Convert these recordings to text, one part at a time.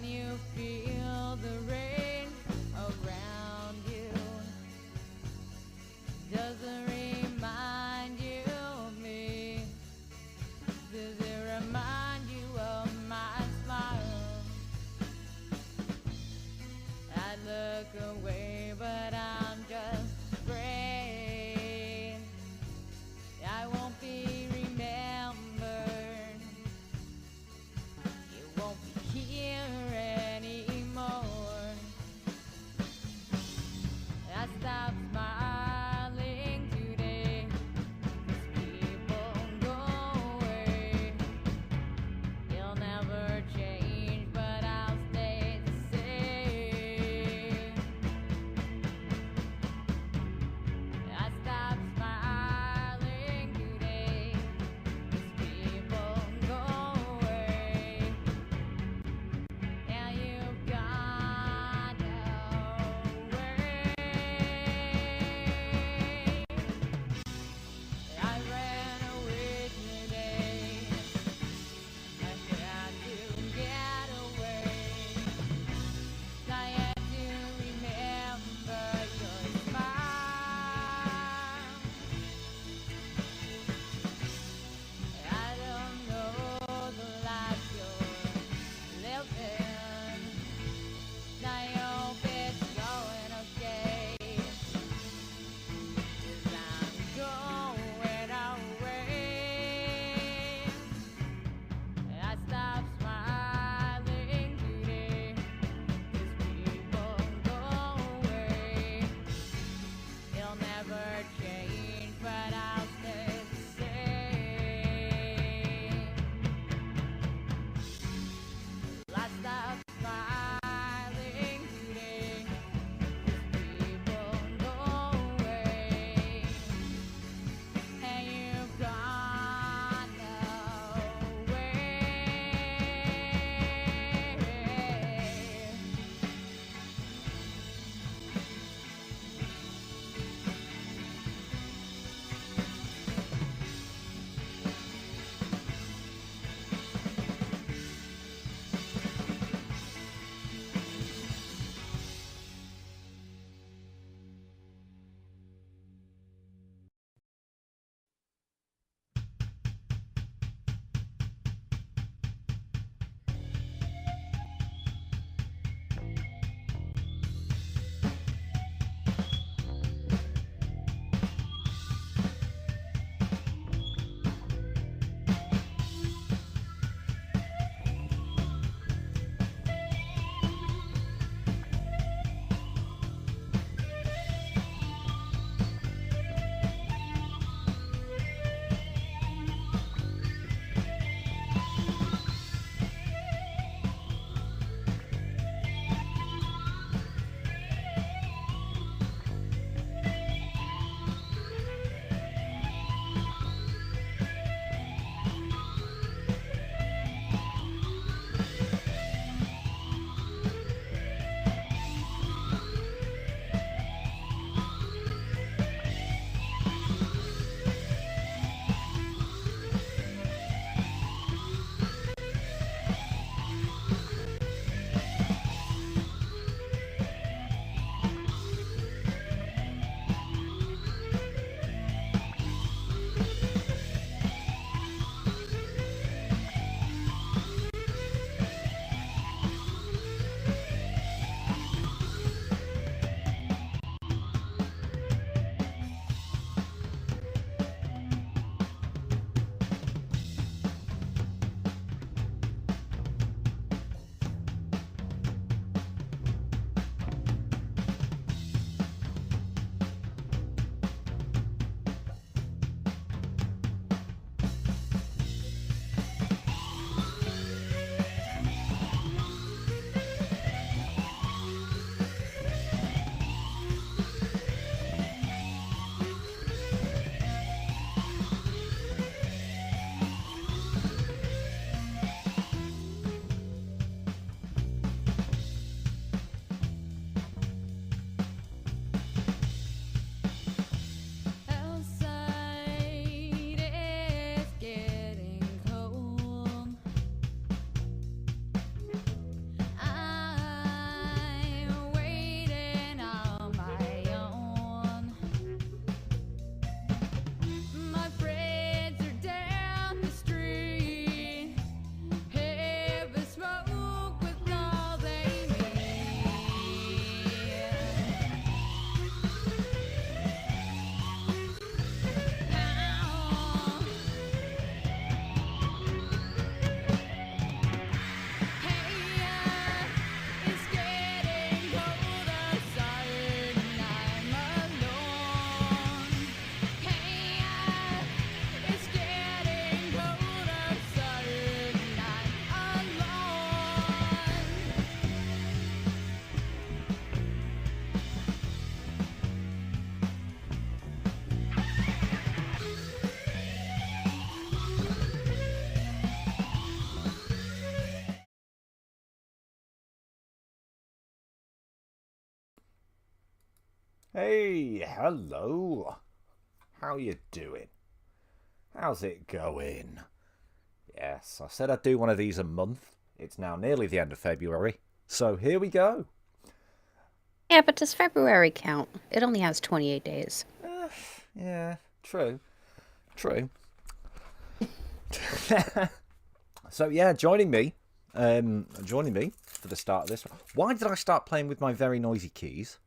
Can you feel the rain around you? Does it remind you of me? Does it remind you of my smile? I look away, but I'm just afraid I won't be remembered. You won't be here anymore. Hey, hello. How you doing? How's it going? Yes, I said I'd do one of these a month. It's now nearly the end of February, so here we go. Yeah, but does February count? It only has 28 days. Yeah, true. True. So yeah, joining me for the start of this one. Why did I start playing with my very noisy keys?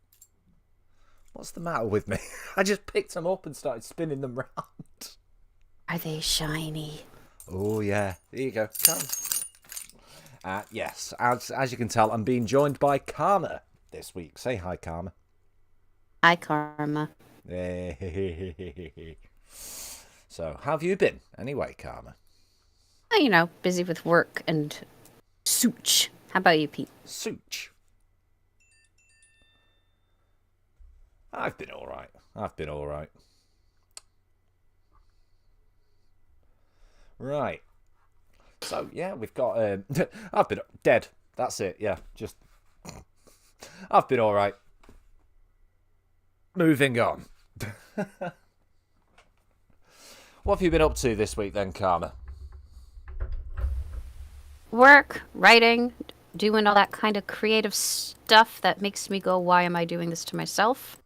What's the matter with me? I just picked them up and started spinning them round. Are they shiny? Oh yeah, there you go. Come. Yes, as you can tell, I'm being joined by Karma this week. Say hi, Karma. Hi, Karma. So, how have you been, anyway, Karma? Oh, busy with work and such. How about you, Pete? Such. I've been all right. Right. So yeah, we've got. I've been dead. That's it. Yeah, just. I've been all right. Moving on. What have you been up to this week, then, Karma? Work, writing, doing all that kind of creative stuff that makes me go, why am I doing this to myself?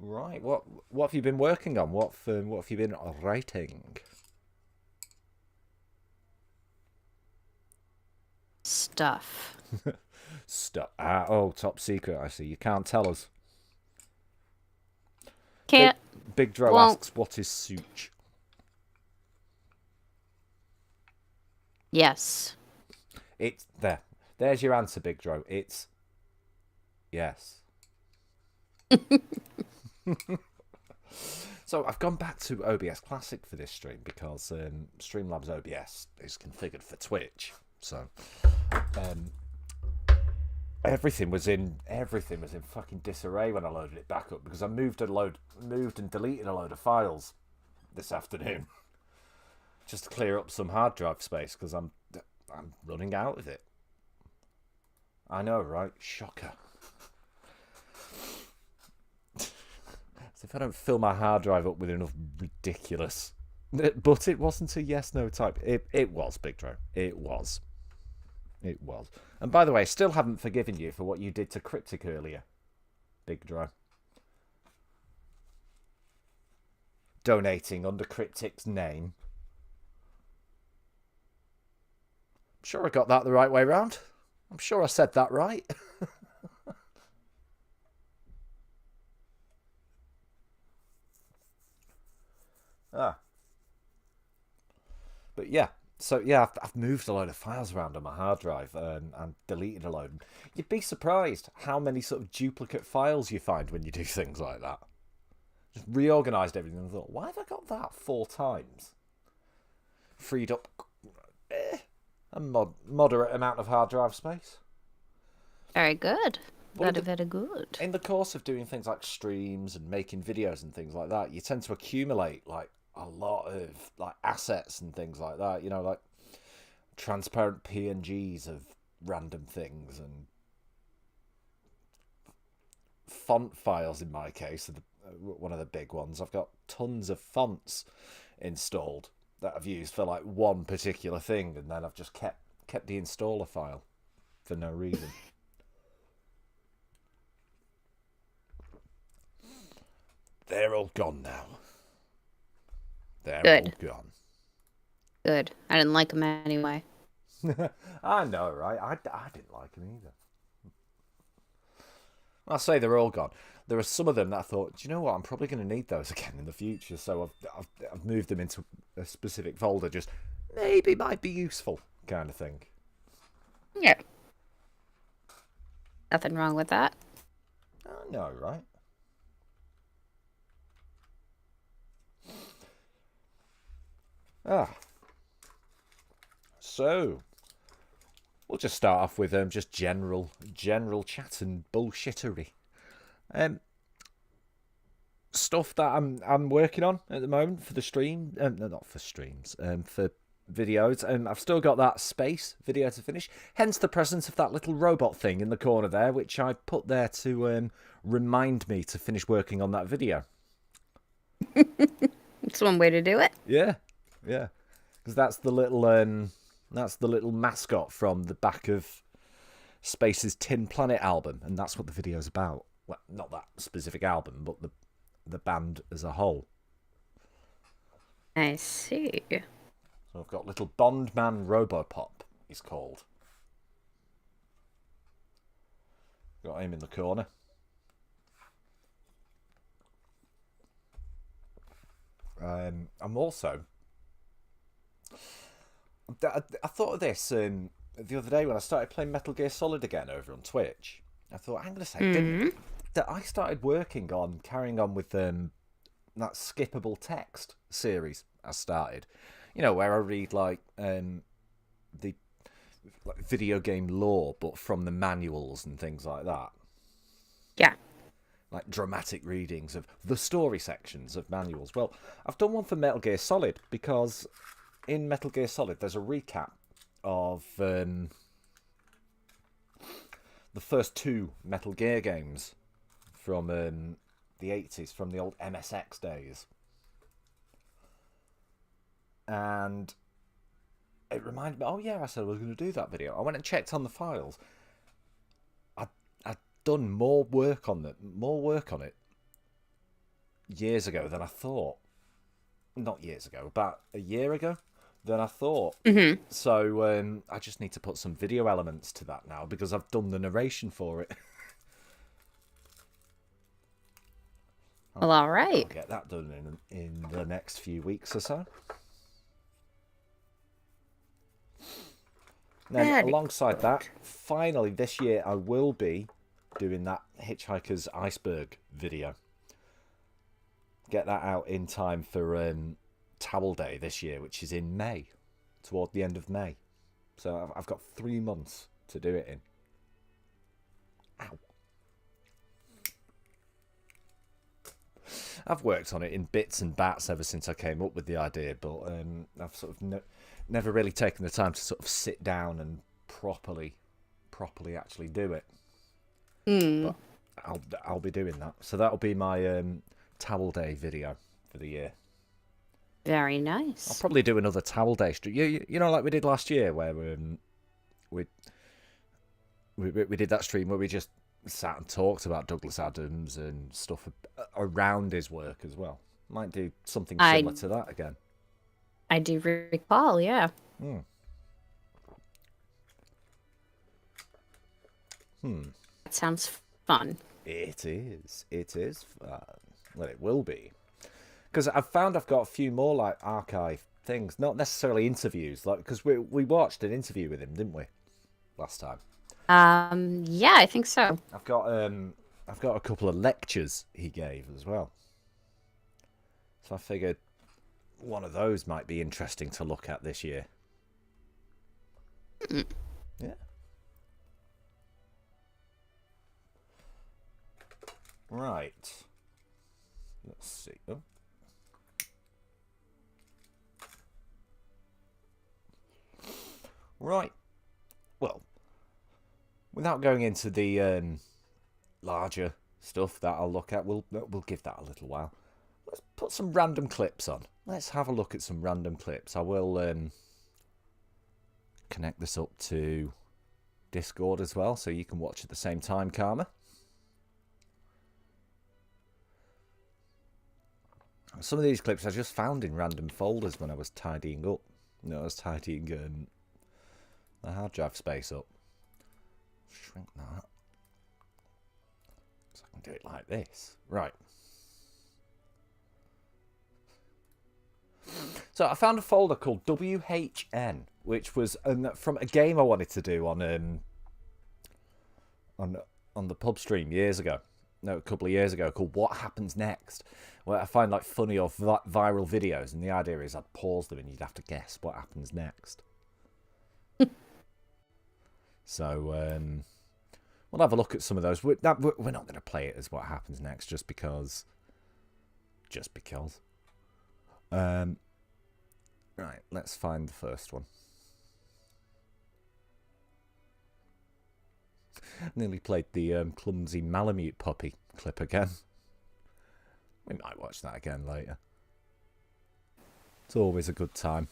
Right. What have you been working on? What have you been writing? Stuff. Stuff. Oh, top secret. I see. You can't tell us. Can't. Big Dro Won't. asks, "What is Such?" Yes. It's there. There's your answer, Big Dro. It's yes. So I've gone back to OBS Classic for this stream because Streamlabs OBS is configured for Twitch. So everything was in fucking disarray when I loaded it back up because I moved and deleted a load of files this afternoon just to clear up some hard drive space because I'm running out of it. I know, right? Shocker. As if I don't fill my hard drive up with enough ridiculous. But it wasn't a yes/no type. It was, Big Dro. It was. And by the way, I still haven't forgiven you for what you did to Cryptic earlier, Big Dro. Donating under Cryptic's name. I'm sure I got that the right way round. I'm sure I said that right. But yeah. So yeah, I've moved a load of files around on my hard drive and deleted a load. You'd be surprised how many sort of duplicate files you find when you do things like that. Just reorganised everything and thought, why have I got that 4 times? Freed up a moderate amount of hard drive space. Very good. Well, Very good. In the course of doing things like streams and making videos and things like that, you tend to accumulate like a lot of like assets and things like that. You know, like transparent PNGs of random things and font files. In my case, are one of the big ones. I've got tons of fonts installed that I've used for like one particular thing, and then I've just kept the installer file for no reason. They're all gone now. They're Good. all gone. Good. I didn't like them anyway. I know, right? I didn't like them either. I say they're all gone. There are some of them that I thought, do you know what? I'm probably going to need those again in the future. So I've moved them into a specific folder. Just maybe might be useful kind of thing. Yeah. Nothing wrong with that. I know, right? So we'll just start off with just general chat and bullshittery. Stuff that I'm working on at the moment for the stream. No, not for streams. For videos, and I've still got that space video to finish. Hence the presence of that little robot thing in the corner there, which I put there to remind me to finish working on that video. It's one way to do it. Yeah, yeah, because that's the little mascot from the back of Space's Tin Planet album, and that's what the video's about. Well, not that specific album, but the band as a whole. I see. So I've got little Bondman Robopop, he's called. Got him in the corner. I'm also... I thought of this the other day when I started playing Metal Gear Solid again over on Twitch. I thought, hang on a second, that I started working on, carrying on with that skippable text series I started. You know, where I read like video game lore, but from the manuals and things like that. Yeah. Like dramatic readings of the story sections of manuals. Well, I've done one for Metal Gear Solid, because in Metal Gear Solid there's a recap of the first 2 Metal Gear games from the 80s, from the old MSX days. And it reminded me, oh yeah, I said I was going to do that video. I went and checked on the files. I'd done more work on it years ago than I thought. Not years ago, about a year ago than I thought. Mm-hmm. So I just need to put some video elements to that now, because I've done the narration for it. Well, all right. I'll get that done in the next few weeks or so. Then Very alongside good. that, finally this year I will be doing that Hitchhiker's Iceberg video. Get that out in time for Towel Day this year, which is in May, toward the end of May. So I've got 3 months to do it in. Ow. I've worked on it in bits and bats ever since I came up with the idea, but I've sort of never really taken the time to sort of sit down and properly actually do it. But I'll be doing that. So that'll be my Towel Day video for the year. Very nice. I'll probably do another Towel Day stream. You know, like we did last year, where we did that stream where we just sat and talked about Douglas Adams and stuff around his work as well. Might do something similar to that again. I do recall, yeah. That sounds fun. It is. It is fun. Well, it will be. Because I've found I've got a few more like archive things, not necessarily interviews, like because we watched an interview with him, didn't we, last time? Yeah, I think so. I've got a couple of lectures he gave as well. So I figured one of those might be interesting to look at this year. Yeah. Right. Let's see. Oh. Right. Well, without going into the larger stuff that I'll look at, we'll give that a little while. Let's put some random clips on. Let's have a look at some random clips. I will connect this up to Discord as well, so you can watch at the same time, Karma. Some of these clips I just found in random folders when I was tidying up. You know, I was tidying the hard drive space up. Shrink that. So I can do it like this. Right. So I found a folder called WHN, which was from a game I wanted to do on the pub stream years ago. No, a couple of years ago, called What Happens Next, where I find like funny or viral videos, and the idea is I'd pause them and you'd have to guess what happens next. So we'll have a look at some of those. We're not going to play it as What Happens Next just because. Right, let's find the first one. Nearly played the clumsy Malamute puppy clip again. We might watch that again later. It's always a good time.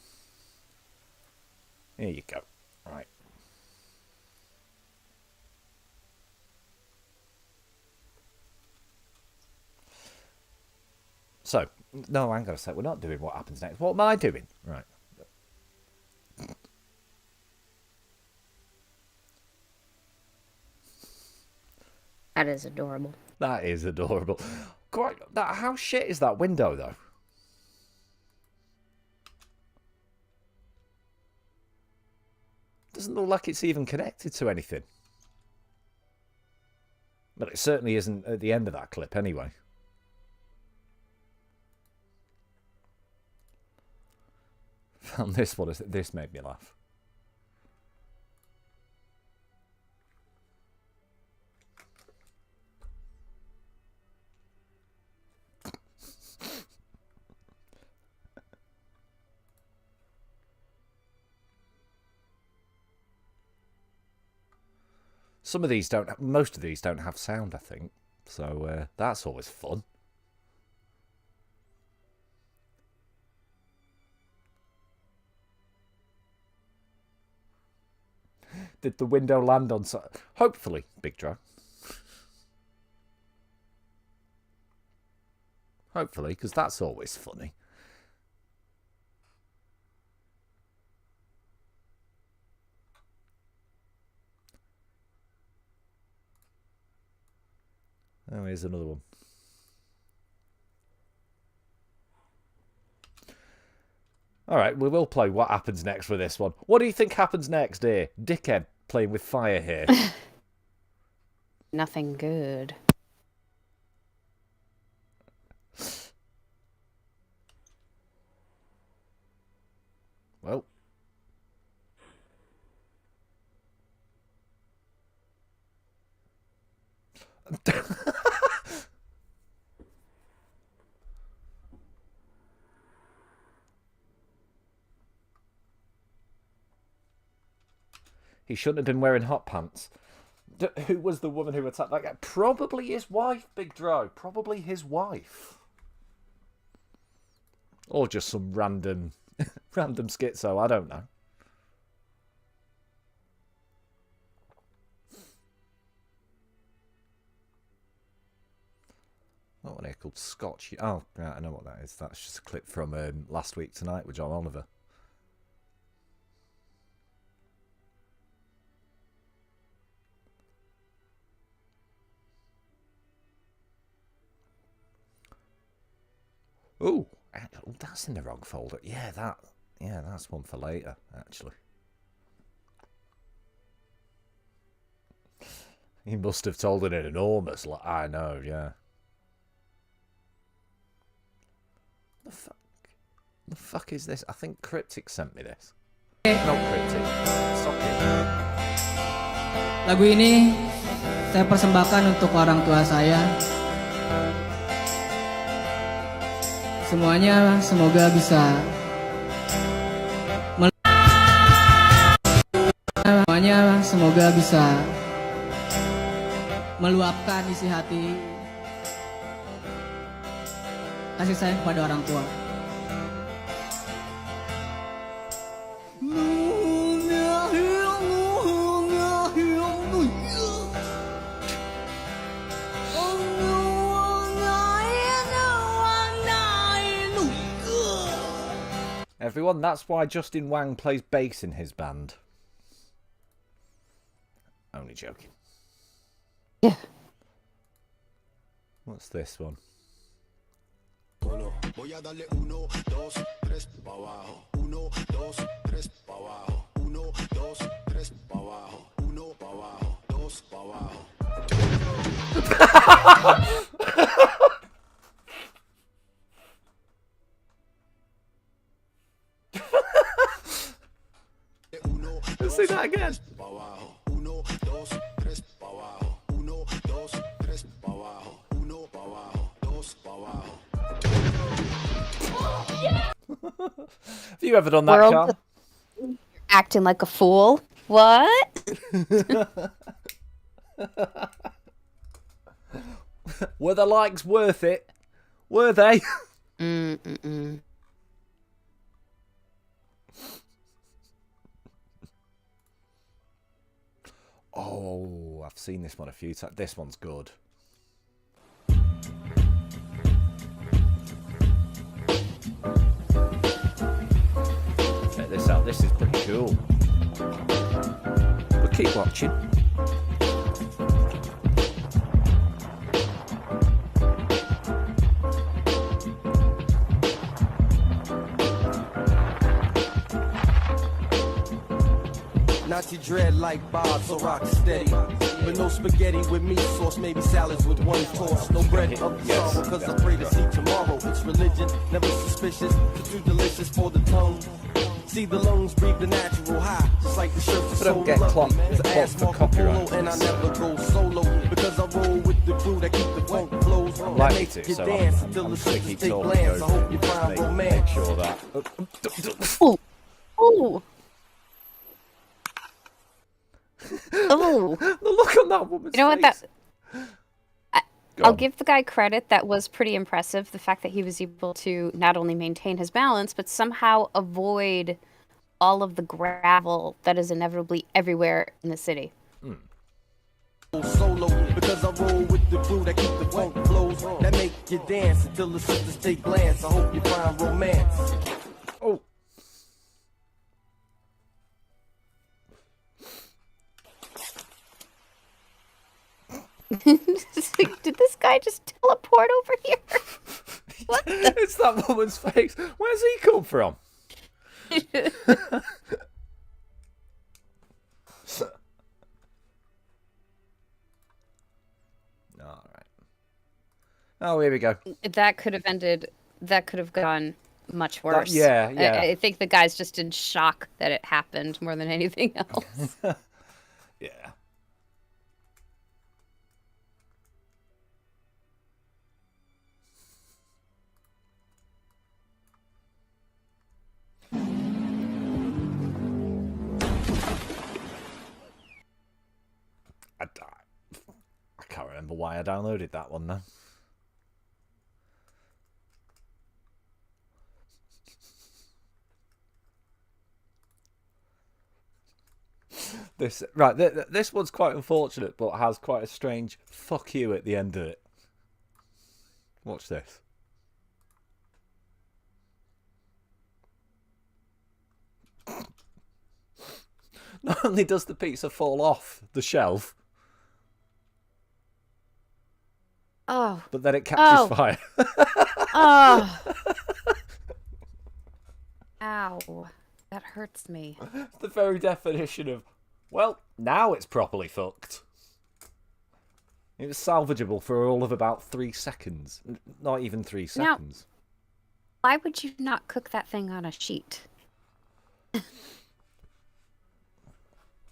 Here you go. Right. So, no, hang on a sec. We're not doing what happens next. What am I doing? Right. That is adorable. That is adorable. How shit is that window, though? Doesn't look like it's even connected to anything. But it certainly isn't at the end of that clip, anyway. Found this one. This made me laugh. Some of these don't. Most of these don't have sound, I think. So that's always fun. Did the window land on? Hopefully, Big Joe. Hopefully, because that's always funny. Oh, here's another one. Alright, we will play what happens next with this one. What do you think happens next here? Dickhead playing with fire here. Nothing good. Well. He shouldn't have been wearing hot pants. Who was the woman who attacked that guy? Probably his wife, Big Dro. Probably his wife. Or just some random schizo, I don't know. What one here called Scotch? Oh, right, I know what that is. That's just a clip from Last Week Tonight with John Oliver. Oh, that's in the wrong folder. Yeah, that's one for later, actually. He must have told it in enormous. I know, yeah. The fuck is this? I think Cryptic sent me this. Not Cryptic. Socket. Lagu ini saya persembahkan untuk orang tua saya. Semuanya semoga bisa meluapkan isi hati kasih sayang kepada orang tua. Everyone, that's why Justin Wang plays bass in his band. Only joking. Yeah. What's this one? Voy a darle 1, 2, 3 pa' abajo. 1, 2, 3 pa' abajo. 1, 2, 3 pa' abajo. 1 pa' abajo, 2 pa' abajo. Let's see that again. 1, 2, 3 pa' abajo. 1, 2, 3 pa' abajo. 1 pa' abajo, 2 pa' abajo. Have You ever done that, World Carl? acting like a fool. What? Were the likes worth it? Were they? Mm-mm-mm. Oh, I've seen this one a few times. This one's good. Check this out. This is pretty cool. But keep watching. Nazi dread like Bob, so rock steady. But no spaghetti with meat sauce, maybe salads with one toss. No bread of the sorrow, cause I pray to see tomorrow. It's religion, never suspicious, it's too delicious for the tongue. See the lungs breathe the natural high, just like the surface. But don't get clocked for copyright. And I never go solo, because I roll with the crew that keep the funk flows. I'm likely to, so I'm just going to keep talking glance. I over hope you it. Just find make romance. sure that... Ooh. Ooh. Oh, The look on that woman's you know what? face. I'll give the guy credit. That was pretty impressive. The fact that he was able to not only maintain his balance, but somehow avoid all of the gravel that is inevitably everywhere in the city. Solo, because I roll with the crew that keep the funk flows. That make you dance until the sisters take glance. I hope you find romance. Oh. Did this guy just teleport over here? What the? It's that woman's face. Where's he come from? All right. Oh, here we go. That could have ended. That could have gone much worse. Yeah. I think the guy's just in shock that it happened more than anything else. Yeah. I can't remember why I downloaded that one now. This one's quite unfortunate, but has quite a strange "fuck you" at the end of it. Watch this. Not only does the pizza fall off the shelf, but then it catches fire. Oh. Ow. That hurts me. It's the very definition of, well, now it's properly fucked. It was salvageable for all of about 3 seconds. Not even 3 seconds. Why would you not cook that thing on a sheet?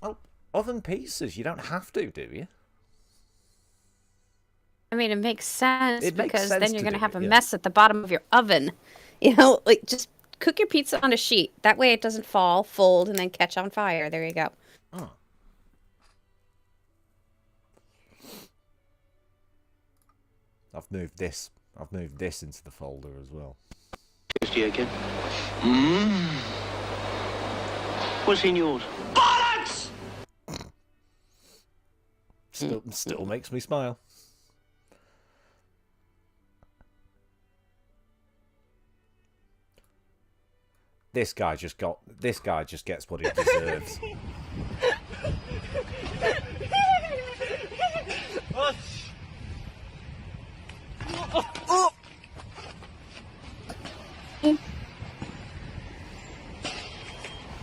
Well, oven pizzas, you don't have to, do you? I mean, it makes sense It makes because sense then to you're going to do have it, a yeah. mess at the bottom of your oven. You know, like just cook your pizza on a sheet. That way it doesn't fall, fold, and then catch on fire. There you go. Oh. I've moved this into the folder as well. To you again. What's in yours? Still makes me smile. This guy just gets what he deserves.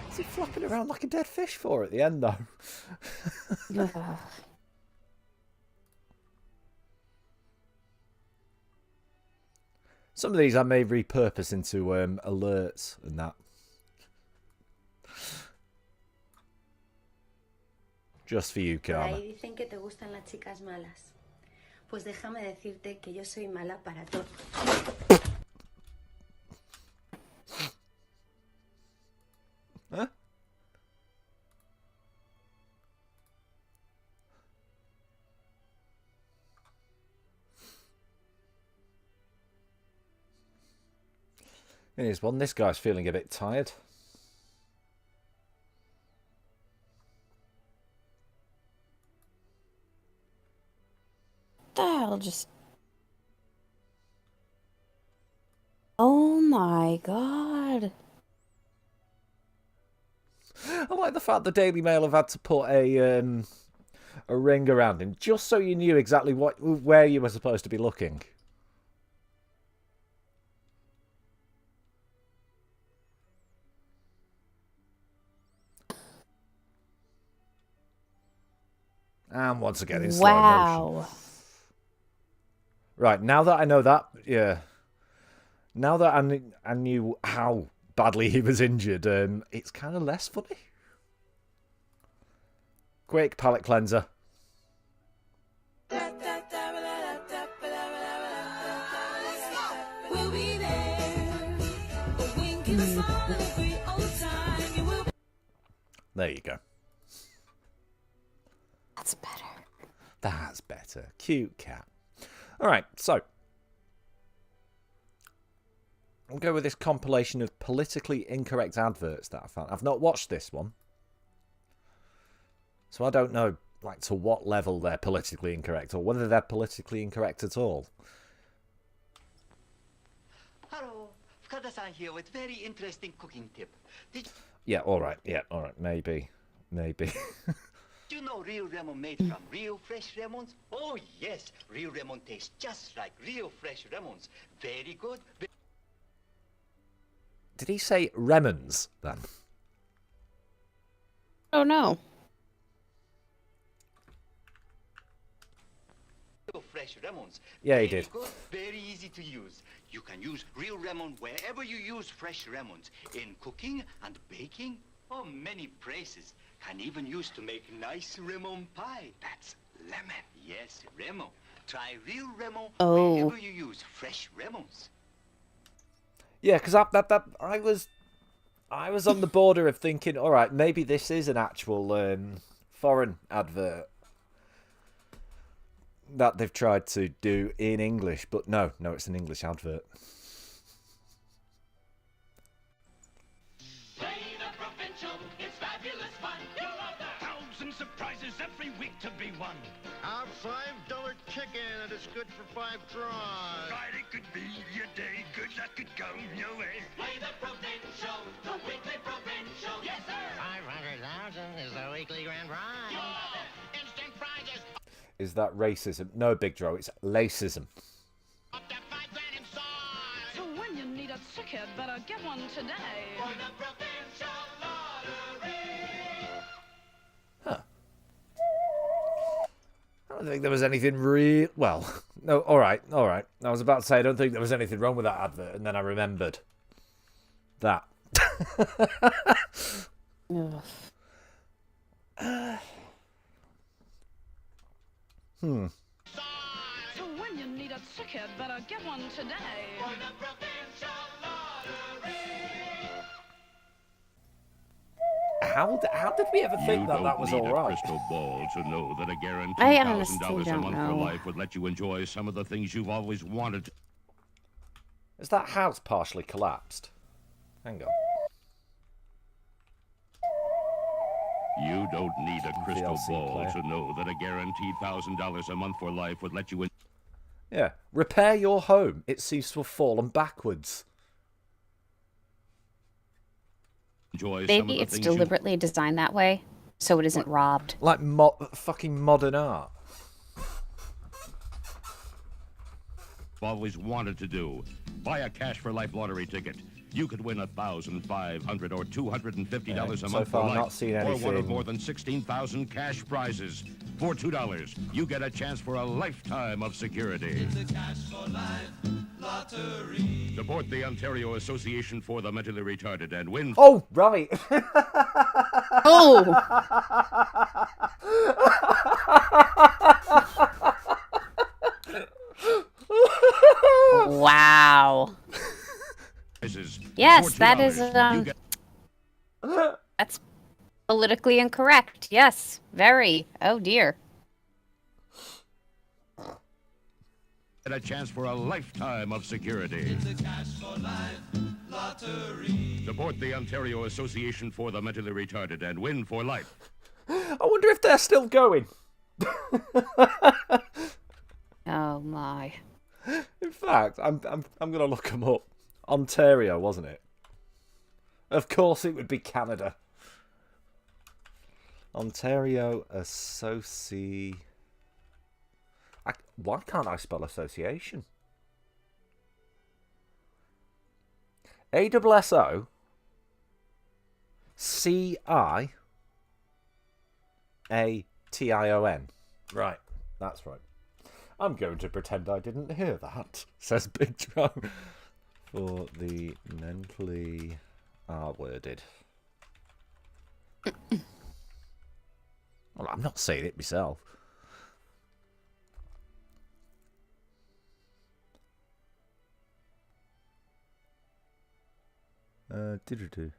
What's he flapping around like a dead fish for at the end, though? Some of these I may repurpose into alerts and that. Just for you, Karma. Ahí dicen que te gustan las chicas malas. Pues déjame decirte que yo soy mala para todo. Huh? Here's one. This guy's feeling a bit tired. I'll just... Oh my god. I like the fact the Daily Mail have had to put a ring around him just so you knew exactly where you were supposed to be looking. And once again in slow motion. Right, now that I know that, yeah. Now that I knew how badly he was injured, it's kind of less funny. Quick, palate cleanser. There you go. That's better. That's better. Cute cat. Alright, so. I'll go with this compilation of politically incorrect adverts that I found. I've not watched this one. So I don't know, like, to what level they're politically incorrect, or whether they're politically incorrect at all. Hello, Fukada-san here with very interesting cooking tip. Yeah, alright, maybe. Maybe. Do you know real lemon made from real fresh lemons? Oh yes, real lemon tastes just like real fresh lemons. Very good. Did he say Remons, then? Oh no. Fresh lemons. Yeah, he Very did. Good, very easy to use. You can use real lemon wherever you use fresh lemons. In cooking and baking, or many places. Can even use to make nice lemon pie. That's lemon. Yes, lemon. Try real lemon wherever you use fresh lemons. Yeah, because I was on the border of thinking, all right, maybe this is an actual foreign advert that they've tried to do in English, but no, it's an English advert. Play the provincial, it's fabulous fun. You'll love that. Thousand surprises every week to be won. Our $5 chicken, and it's good for 5 tries. Friday could be your day, good luck could come your way. Play the provincial, the weekly provincial. Yes, sir. 500,000 is the weekly grand prize. You'll love it. Instant prizes. Is that racism? No, Big Dro, it's lacism. Up to 5 grand inside. So when you need a ticket, better get one today. For the provincial lottery. Huh. I don't think there was anything real. Well, no, all right. I was about to say I don't think there was anything wrong with that advert, and then I remembered that. So when you need a ticket, better get one today. For the provincial lottery. How did we ever think that was all right? Crystal ball to know that a guaranteed I honestly $1,000 a don't month for know. life would let you enjoy some of the things you've always wanted. Is that house partially collapsed? Hang on. You don't need a crystal VLC ball player. to know that a guaranteed $1,000 a month for life would let you Yeah. Repair your home. It seems to have fallen backwards. enjoy some of Maybe the it's things deliberately designed that way, so it isn't robbed. Like fucking modern art. you've always wanted to do. Buy a Cash for Life lottery ticket. You could win $1,500 or $250 a so month far, for life, not seen or one of anything. more than 16,000 cash prizes. For $2, you get a chance for a lifetime of security. It's a Cash for Life lottery. Support the Ontario Association for the Mentally Retarded and win. Oh, right. Oh! Wow. Prizes. Yes, For that $2, is you get politically incorrect. Yes, very. Oh dear. And a chance for a lifetime of security. It's a cash for life lottery. Support the Ontario Association for the Mentally Retarded and win for life. I wonder if they're still going. Oh my. In fact, I'm gonna look them up. Ontario, wasn't it? Of course, it would be Canada. Ontario Why can't I spell association? ASSO CIATION. Right, that's right. I'm going to pretend I didn't hear that, says Big Joe. For the mentally R-worded. Well, I'm not saying it myself. Do.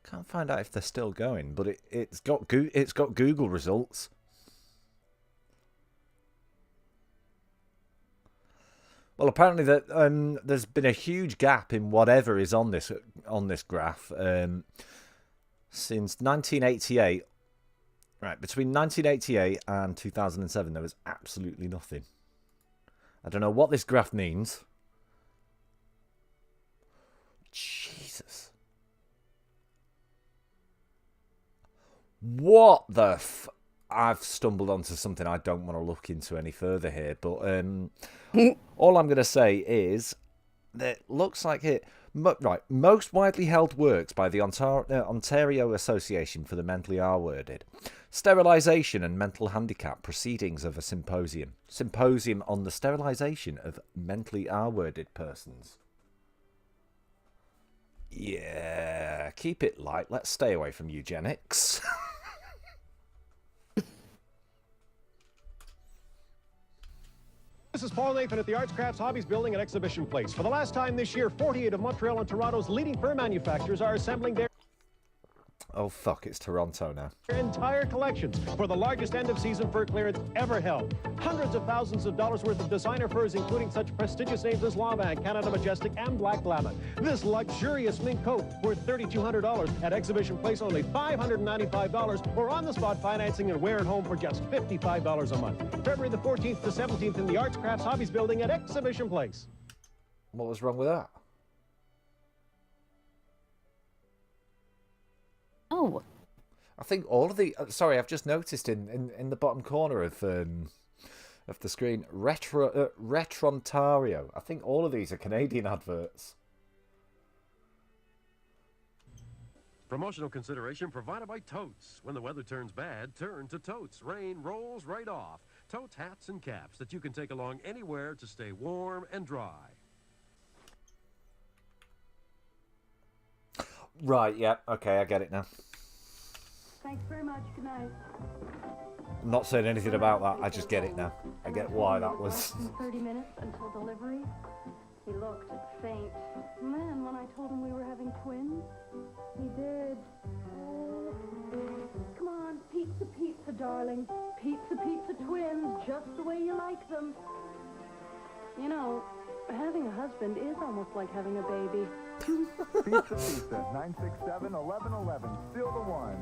Can't find out if they're still going, but it's got Google results. Well, apparently that there's been a huge gap in whatever is on this graph since 1988. Right, between 1988 and 2007, there was absolutely nothing. I don't know what this graph means. Jesus. What the I've stumbled onto something I don't want to look into any further here, but all I'm going to say is that it looks like it... Right, most widely held works by the Ontario Association for the Mentally R-Worded. Sterilisation and Mental Handicap, Proceedings of a Symposium. Symposium on the Sterilisation of Mentally R-Worded Persons. Yeah, keep it light. Let's stay away from eugenics. This is Paul Nathan at the Arts, Crafts, Hobbies Building and Exhibition Place. For the last time this year, 48 of Montreal and Toronto's leading fur manufacturers are assembling their Oh, fuck, it's Toronto now. entire collections for the largest end-of-season fur clearance ever held. Hundreds of thousands of dollars worth of designer furs, including such prestigious names as Laban, Canada Majestic, and Black Llama. This luxurious mink coat worth $3,200 at Exhibition Place, only $595, or on-the-spot financing and wear at home for just $55 a month. February the 14th to 17th in the Arts, Crafts, Hobbies Building at Exhibition Place. What was wrong with that? Oh. I think all of the... sorry, I've just noticed in the bottom corner of the screen, Retrontario. I think all of these are Canadian adverts. Promotional consideration provided by Totes. When the weather turns bad, turn to Totes. Rain rolls right off. Totes hats and caps that you can take along anywhere to stay warm and dry. Right, yeah, okay, I get it now. Thanks very much. Good night. I'm not saying anything about that, I just get it now. I get why that was... 30 minutes until delivery. He looked faint. And then when I told him we were having twins, he did. Come on, pizza, pizza, darling. Pizza, pizza twins, just the way you like them. You know, having a husband is almost like having a baby. Pizza, 967-1111. Still the one.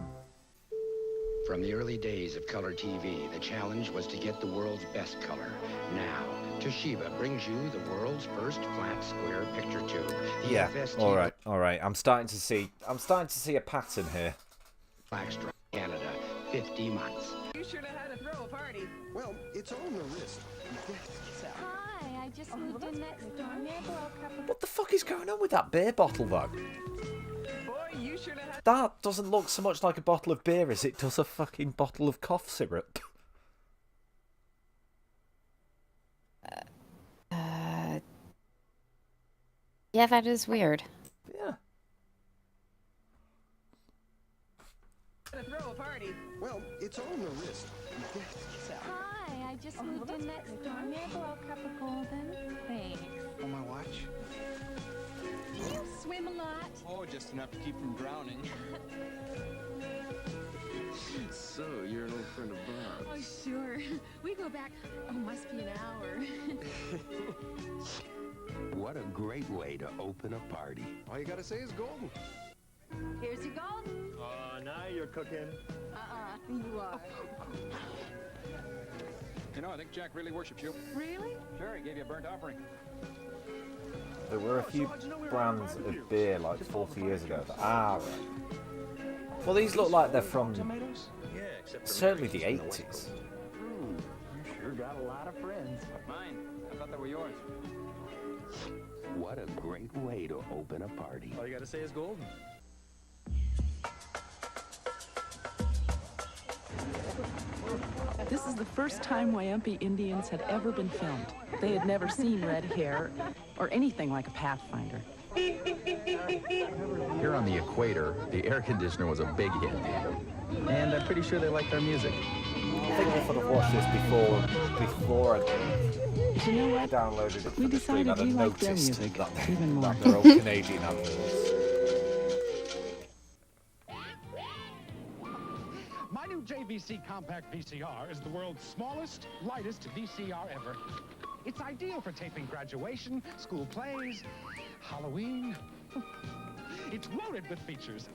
From the early days of color TV, the challenge was to get the world's best color. Now, Toshiba brings you the world's first flat square picture tube. The Yeah, FST all right. I'm starting to see a pattern here. Blackstrap Canada, 50 months. You should have had to throw a party. Well, it's on the wrist. Hi, I just moved in next door. May I blow a cup of... What the fuck is going on with that beer bottle, though? Boy, you should have had... That doesn't look so much like a bottle of beer as it does a fucking bottle of cough syrup. Yeah, that is weird. Yeah. To throw a party. Well, it's on the wrist. Hi, I just moved in next door. May I blow a cup of golden? Thanks. On my watch? Do you swim a lot? Oh, just enough to keep from drowning. So, you're an old friend of Oh, Bob's. sure. We go back, must be an hour. What a great way to open a party. All you gotta say is golden. Here's your golden. Now you're cooking. You are. You know, I think Jack really worships you. Really? Sure, he gave you a burnt offering. There were a few brands of beer like 40 years ago. Right. Well, these look like they're from certainly the 80s. You sure got a lot of friends. Mine. I thought they were yours. What a great way to open a party. All you gotta say is golden. This is the first time Wyompe Indians had ever been filmed. They had never seen red hair or anything like a Pathfinder. Here on the equator, the air conditioner was a big hit. And I'm pretty sure they liked our music. I think I would have watched this before I downloaded it for the stream, and I noticed that they're all Canadian adverts. My new JVC Compact VCR is the world's smallest, lightest VCR ever. It's ideal for taping graduation, school plays, Halloween. It's loaded with features.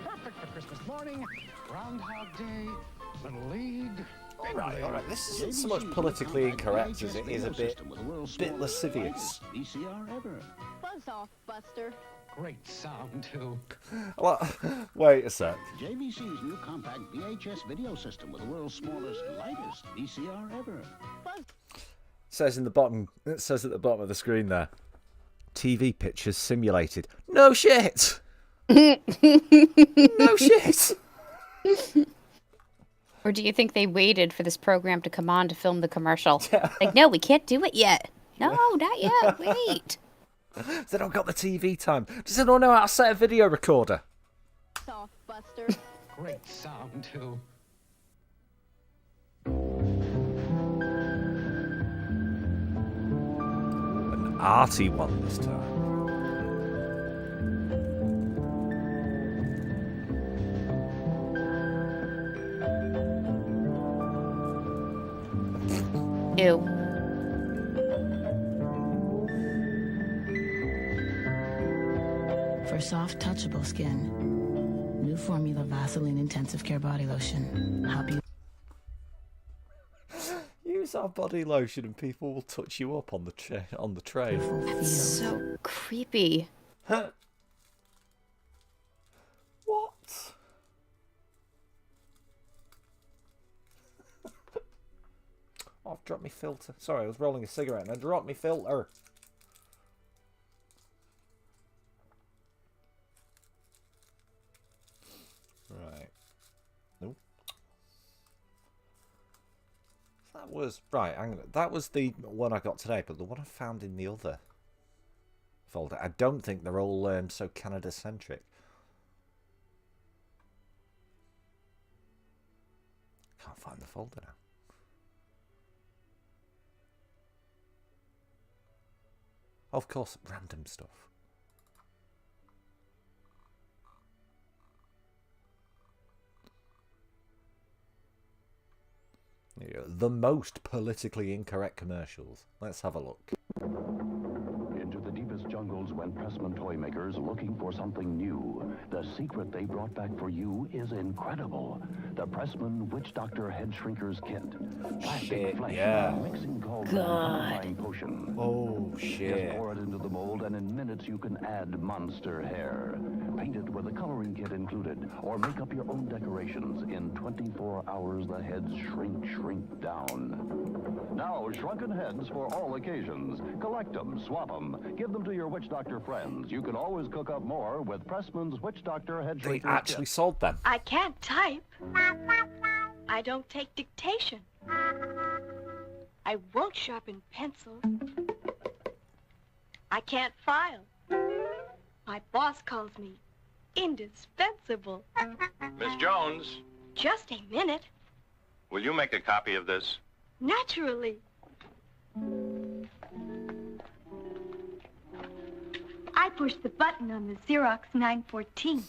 Perfect for Christmas morning, Groundhog Day, Little League. All right. This isn't so much politically incorrect as it is a bit lascivious. VCR ever. Buzz off, Buster. Great sound, too. Well, wait a sec. JVC's new compact VHS video system with the world's smallest, lightest VCR ever. It says at the bottom of the screen there, TV pictures simulated. No shit. No shit. Or do you think they waited for this program to come on to film the commercial? Like, no, we can't do it yet. No, not yet. Wait. They don't got the TV time. Does anyone know how to set a video recorder? Soft, Buster. Great sound, too. An arty one this time. Ew. For soft, touchable skin, new formula Vaseline Intensive Care Body Lotion. Help you. Use our body lotion and people will touch you up on the train. That's so creepy. Huh? What? Oh, I've dropped my filter. Sorry, I was rolling a cigarette and I dropped my filter. Right. Nope. That was right. That was the one I got today, but the one I found in the other folder. I don't think they're all so Canada centric. Can't find the folder now. Of course, random stuff. Yeah, the most politically incorrect commercials. Let's have a look. Into the deepest jungles went Pressman toy makers looking for something new. The secret they brought back for you is incredible. The Pressman Witch Doctor Head Shrinker's Kit. Plastic flesh, yeah. mixing called God. potion. Oh, shit. Just pour it into the mold and in minutes you can add monster hair. Paint it with a coloring kit included, or make up your own decorations. In 24 hours, the heads shrink down. Now, shrunken heads for all occasions. Collect them, swap them, give them to your Witch Doctor friends. You can always cook up more with Pressman's Witch Doctor Head They Shrinker actually Kit. sold them. I can't type. I don't take dictation. I won't sharpen pencils. I can't file. My boss calls me indispensable. Miss Jones, Just a minute. will you make a copy of this? Naturally. I pushed the button on the Xerox 914.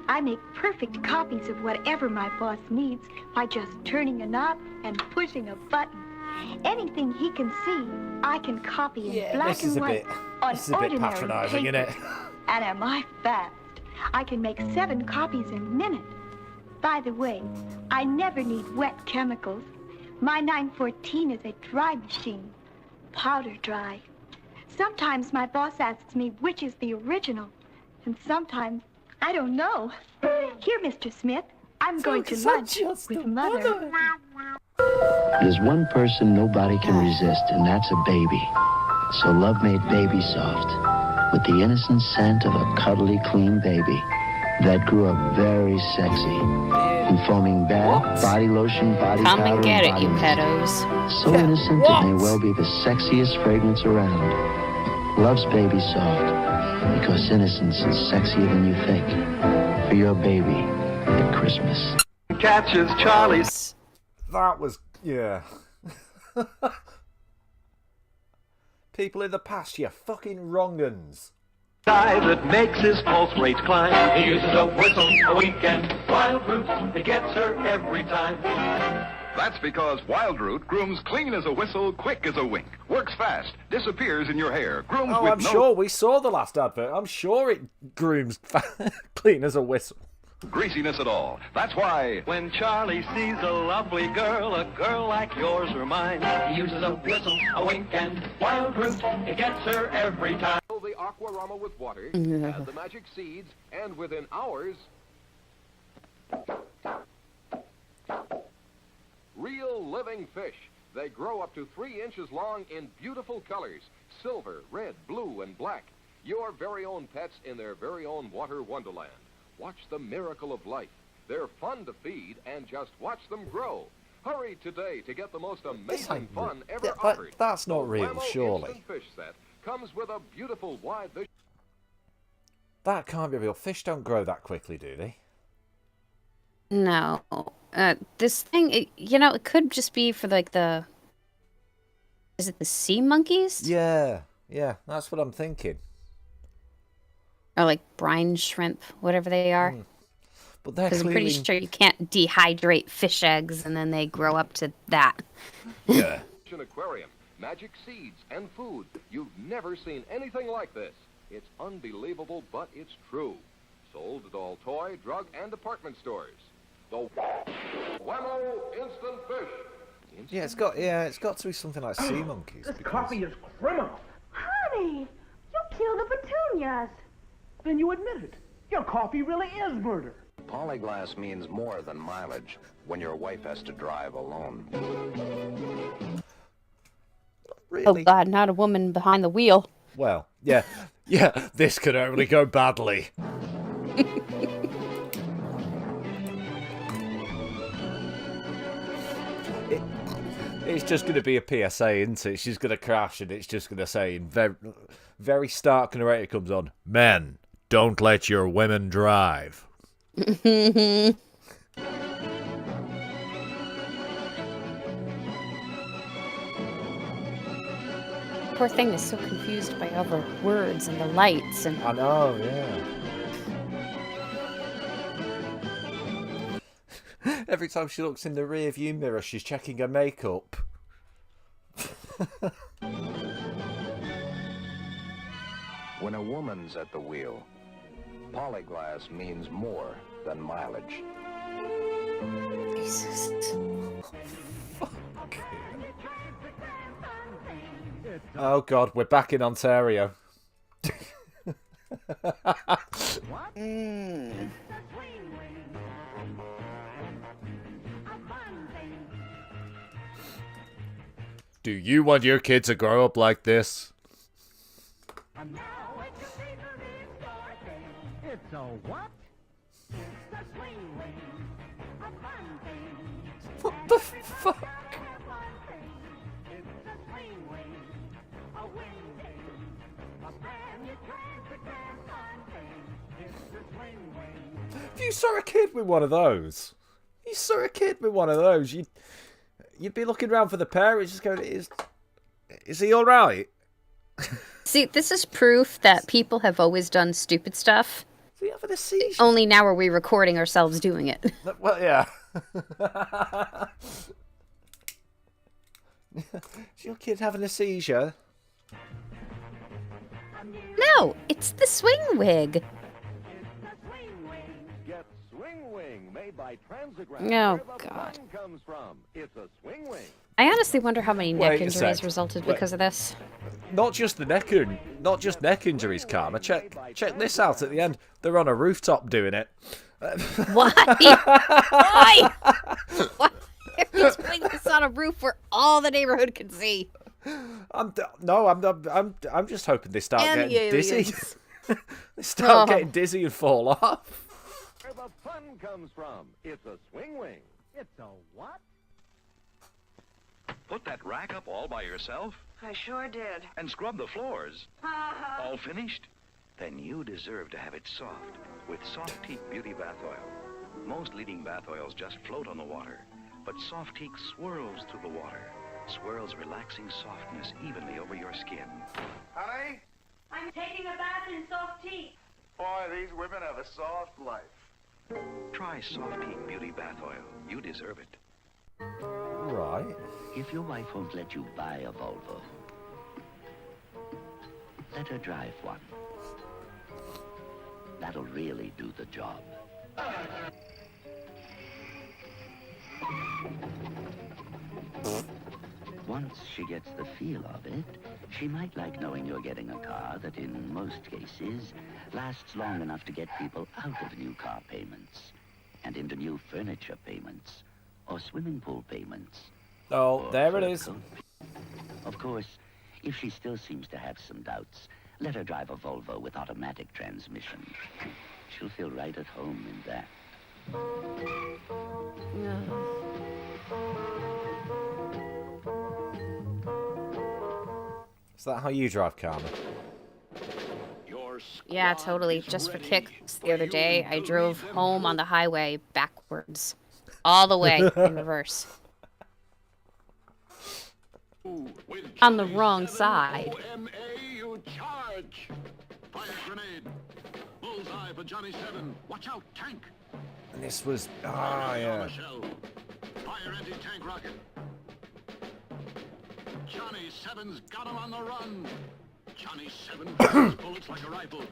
I make perfect copies of whatever my boss needs by just turning a knob and pushing a button. Anything he can see, I can copy in black and white on this is a bit ordinary patronising, paper. isn't it? And am I fast? I can make 7 copies in a minute. By the way, I never need wet chemicals. My 914 is a dry machine, powder dry. Sometimes my boss asks me which is the original, and sometimes I don't know. Here, Mr. Smith, I'm going to lunch with Mother. There's one person nobody can resist, and that's a baby. So love made Baby Soft, with the innocent scent of a cuddly, clean baby that grew up very sexy, informing bath, body lotion, body Come powder, and get it, body you mist. pedos. So innocent it may well be the sexiest fragrance around. Love's Baby Soft, because innocence is sexier than you think. For your baby at Christmas. Catches Charlie's. That was, yeah. People in the past, you fucking wrong-uns. Guy that makes his pulse rate climb. He uses a whistle, a wink, and wild root. It gets her every time. That's because Wild Root grooms clean as a whistle, quick as a wink. Works fast, disappears in your hair. Grooms Oh, with I'm no sure we saw the last advert. I'm sure it grooms clean as a whistle. greasiness at all. That's why When Charlie sees a lovely girl, a girl like yours or mine, he uses a whistle, a wink, and wild root. It gets her every time. Fill the Aquarama with water, add the magic seeds, and within hours... Real living fish. They grow up to 3 inches long in beautiful colors. Silver, red, blue, and black. Your very own pets in their very own water wonderland. Watch the miracle of life. They're fun to feed, and just watch them grow. Hurry today to get the most amazing fun ever offered. That's not The real, Whammo surely. Instant Fish Set comes with a beautiful wide fish. That can't be real. Fish don't grow that quickly, do they? No. This thing, it could just be for like the... Is it the sea monkeys? Yeah, that's what I'm thinking. Or like brine shrimp, whatever they are. But they're Because I'm pretty sure you can't dehydrate fish eggs and then they grow up to that. Yeah. An aquarium, magic seeds, and food. You've never seen anything like this. It's unbelievable, but it's true. Sold at all toy, drug, and department stores. The Whammo Instant Fish. Yeah, it's got to be something like sea monkeys. This because- coffee is criminal. Honey, you killed the petunias. Then you admit it. Your coffee really is murder. Polyglass means more than mileage when your wife has to drive alone. Really? Oh God, not a woman behind the wheel. Well, yeah, this could only go badly. It's just going to be a PSA, isn't it? She's going to crash and it's just going to say, in very, very stark narrator comes on, men, don't let your women drive. Poor thing is so confused by all the words and the lights and... I know, yeah. Every time she looks in the rear view mirror, she's checking her makeup. When a woman's at the wheel, polyglass means more than mileage. Jesus. Oh God, we're back in Ontario. Do you want your kid to grow up like this? It's a what? What the fuck? If you saw a kid with one of those, you'd be looking around for the parents, just going, is he all right? See, this is proof that people have always done stupid stuff. Is he having a seizure? Only now are we recording ourselves doing it. Well, yeah. Is your kid having a seizure? No, it's the swing wig. Get Swing Wing, made by Transagram. Oh, Where the God. fun comes from. It's a Swing Wing. I honestly wonder how many neck Wait a injuries sec. resulted Wait. because of this. Not just neck injuries, Karma. Check this out at the end. They're on a rooftop doing it. Why? Why? Why are you doing this on a roof where all the neighborhood can see? I'm just hoping they start And getting the dizzy. aliens. They start Oh. getting dizzy and fall off. Where the fun comes from. It's a Swing Wing. It's a what? Put that rack up all by yourself? I sure did. And scrub the floors? All finished? Then you deserve to have it soft with Soft Teak Beauty Bath Oil. Most leading bath oils just float on the water, but Soft Teak swirls through the water, swirls relaxing softness evenly over your skin. Honey? I'm taking a bath in soft tea. Boy, these women have a soft life. Try Soft Teak Beauty Bath Oil. You deserve it. Right. If your wife won't let you buy a Volvo, let her drive one. That'll really do the job. Once she gets the feel of it, she might like knowing you're getting a car that in most cases lasts long enough to get people out of new car payments and into new furniture payments or swimming pool payments. Oh, or there it fur is. coat. Of course, if she still seems to have some doubts, let her drive a Volvo with automatic transmission. She'll feel right at home in that. Is that how you drive, Karma? Yeah, totally. Just for kicks, the other day, I drove home on the highway backwards. All the way in reverse. On the wrong side. you charge. Fire grenade. Bullseye for Johnny 7. Watch out, tank. And this was... Ah, yeah. Fire anti-tank rocket. Johnny 7's got him on the run. Johnny 7 fires bullets like a rifle.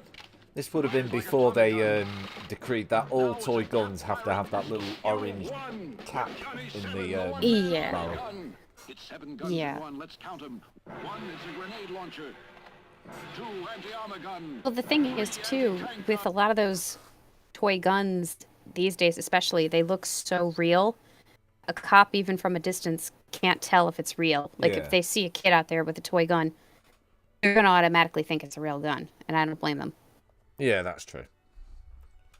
This would have been before they decreed that all toy guns have to have that little orange cap in the Yeah. barrel. It's 7 guns Yeah. in one. Let's count them. 1 is a grenade launcher. 2 anti-armor gun. Well, the thing is, too, with a lot of those toy guns these days especially, they look so real. A cop, even from a distance, can't tell if it's real. Like, Yeah. if they see a kid out there with a toy gun, they're going to automatically think it's a real gun, and I don't blame them. Yeah, that's true.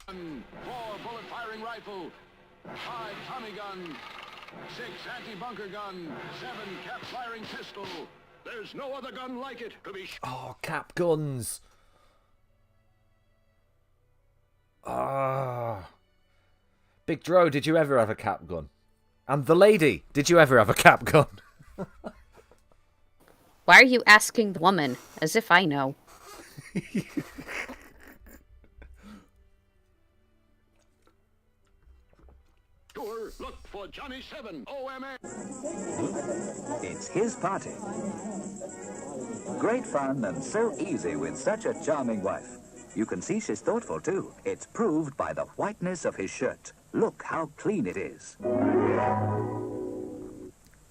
4 bullet firing rifle. 5 Tommy gun. 6 anti-bunker gun. 7 cap firing pistol. There's no other gun like it to be Oh, cap guns. Ah. Big Dro, did you ever have a cap gun? And the lady, did you ever have a cap gun? Why are you asking the woman? As if I know. sure. Look for Johnny 7. OMA. It's his party. Great fun and so easy with such a charming wife. You can see she's thoughtful too. It's proved by the whiteness of his shirt. Look how clean it is.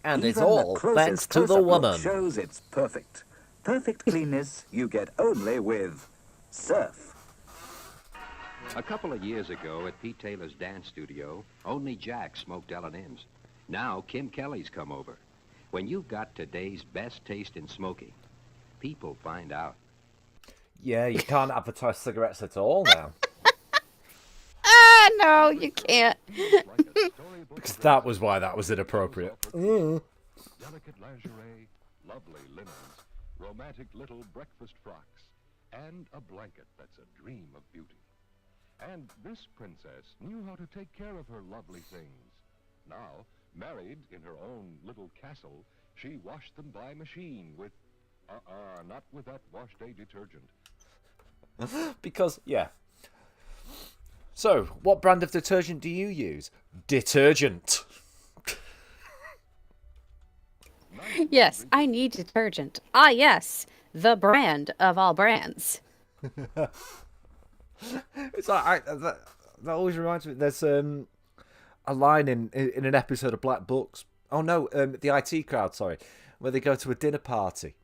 And it's Even all the closest thanks to the close-up look woman. shows it's perfect. Perfect cleanness you get only with Surf. A couple of years ago at Pete Taylor's dance studio, only Jack smoked L&M's. Now Kim Kelly's come over. When you've got today's best taste in smoking, people find out. Yeah, you can't advertise cigarettes at all now. Ah, no, you can't. Because that was why that was inappropriate. Delicate lingerie, lovely linens, romantic little breakfast frocks. and a blanket that's a dream of beauty. And this princess knew how to take care of her lovely things. Now, married in her own little castle, she washed them by machine with, not with that wash day detergent. Because, yeah. So, what brand of detergent do you use? Detergent. Yes, I need detergent. Ah, yes, the brand of all brands. It's like that always reminds me. There's a line in an episode of Black Books. Oh no, the IT Crowd. Sorry, where they go to a dinner party,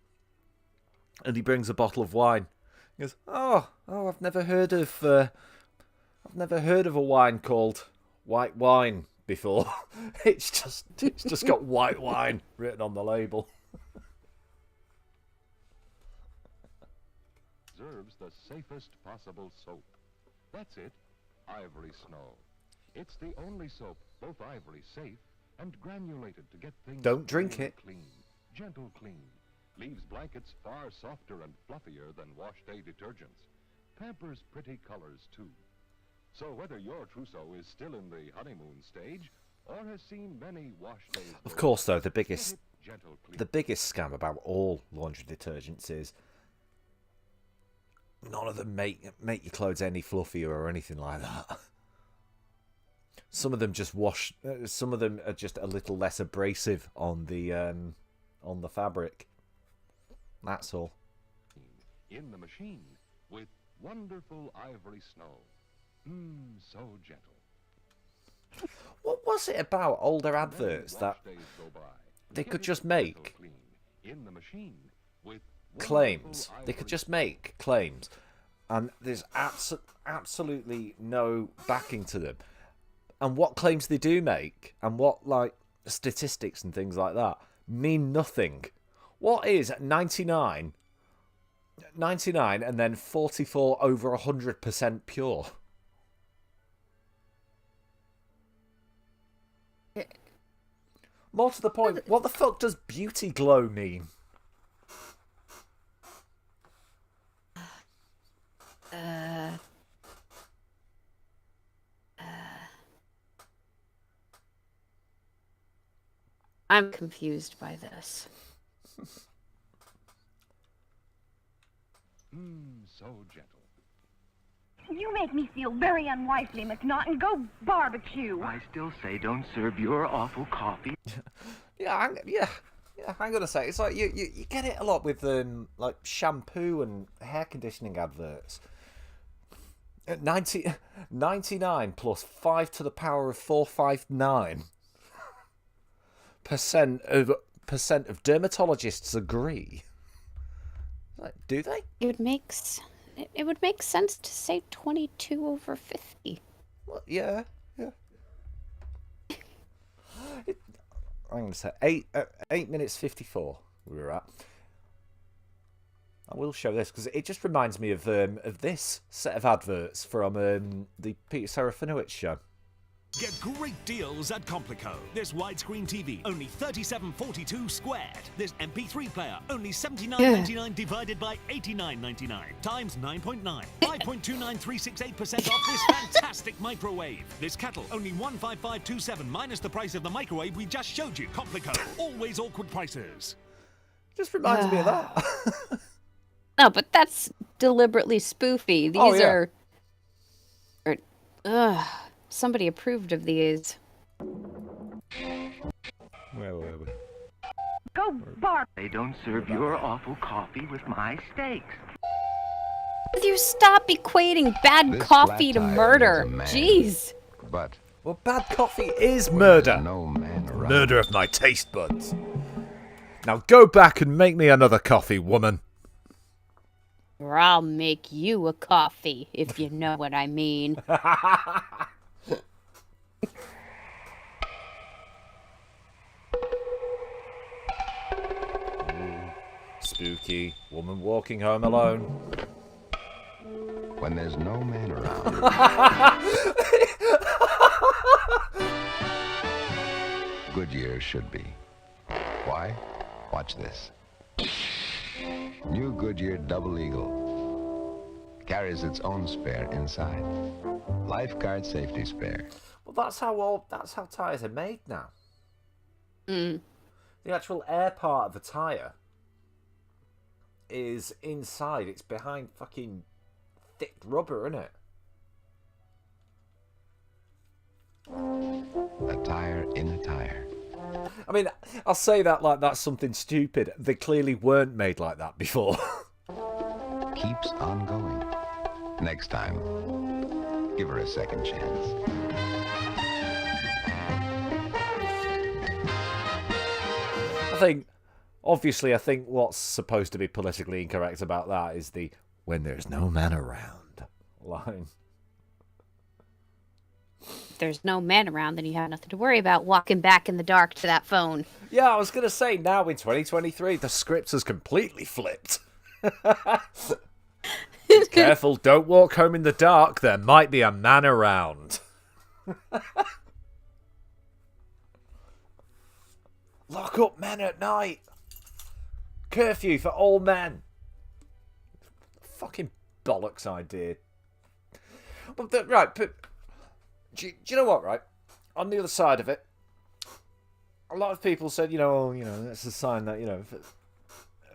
and he brings a bottle of wine. He goes, "Oh, I've never heard of a wine called white wine before. It's just got white wine written on the label." Deserves the safest possible soap. That's it, Ivory Snow. It's the only soap, both ivory safe and granulated to get things Don't drink it. Clean, gentle clean. Leaves blankets far softer and fluffier than wash day detergents. Pampers pretty colors too. So whether your trousseau is still in the honeymoon stage or has seen many wash days, Of course, though, the biggest scam about all laundry detergents is none of them make your clothes any fluffier or anything like that. Some of them just wash. Some of them are just a little less abrasive on the fabric. That's all. In the machine with wonderful Ivory Snow. So gentle. What was it about older adverts that they could just make in the machine with claims? They could just make claims, and there's absolutely no backing to them. And what claims they do make, and what like statistics and things like that, mean nothing. What is 99, and then 44 over 100% pure? More to the point, what the fuck does beauty glow mean? I'm confused by this. So gentle. You make me feel very unwifely, McNaughton. Go barbecue. I still say don't serve your awful coffee. I'm gonna say it's like you get it a lot with like shampoo and hair conditioning adverts. 99 plus 5 to the power of 459% of dermatologists agree. Like, do they? It would make sense to say 22 over 50. Well, yeah. I'm going to say 8 minutes 54 we were at. I will show this because it just reminds me of this set of adverts from the Peter Serafinowicz show. Get great deals at Complico. This widescreen TV, only $37.42 squared. This MP3 player, only $79.99 divided by $89.99 times 9.9. 5.29368% off this fantastic microwave. This kettle, only $155.27 minus the price of the microwave we just showed you. Complico, always awkward prices. Just reminds me of that. No, but that's deliberately spoofy. These are somebody approved of these. Where were we? Go bar. They don't serve your awful coffee with my steaks. Will you stop equating bad coffee to murder? Jeez. But well, bad coffee is murder. Murder of my taste buds. Now go back and make me another coffee, woman. Or I'll make you a coffee, if you know what I mean. Spooky. Woman walking home alone. When there's no man around. Goodyear should be. Why? Watch this. New Goodyear Double Eagle. carries its own spare inside. Lifeguard Safety Spare. Well, that's how tyres are made now. Mm. The actual air part of the tyre is inside. It's behind fucking thick rubber, isn't it? A tire in a tire. I mean, I'll say that like that's something stupid. They clearly weren't made like that before. Keeps on going. Next time, give her a second chance. I think what's supposed to be politically incorrect about that is the "when there's no man around" line. If there's no man around, then you have nothing to worry about walking back in the dark to that phone. Yeah, I was going to say, now in 2023, the script has completely flipped. Be careful, don't walk home in the dark. There might be a man around. Lock up men at night. Curfew for all men. Fucking bollocks idea. But do you know what, right? On the other side of it, a lot of people said, that's a sign that,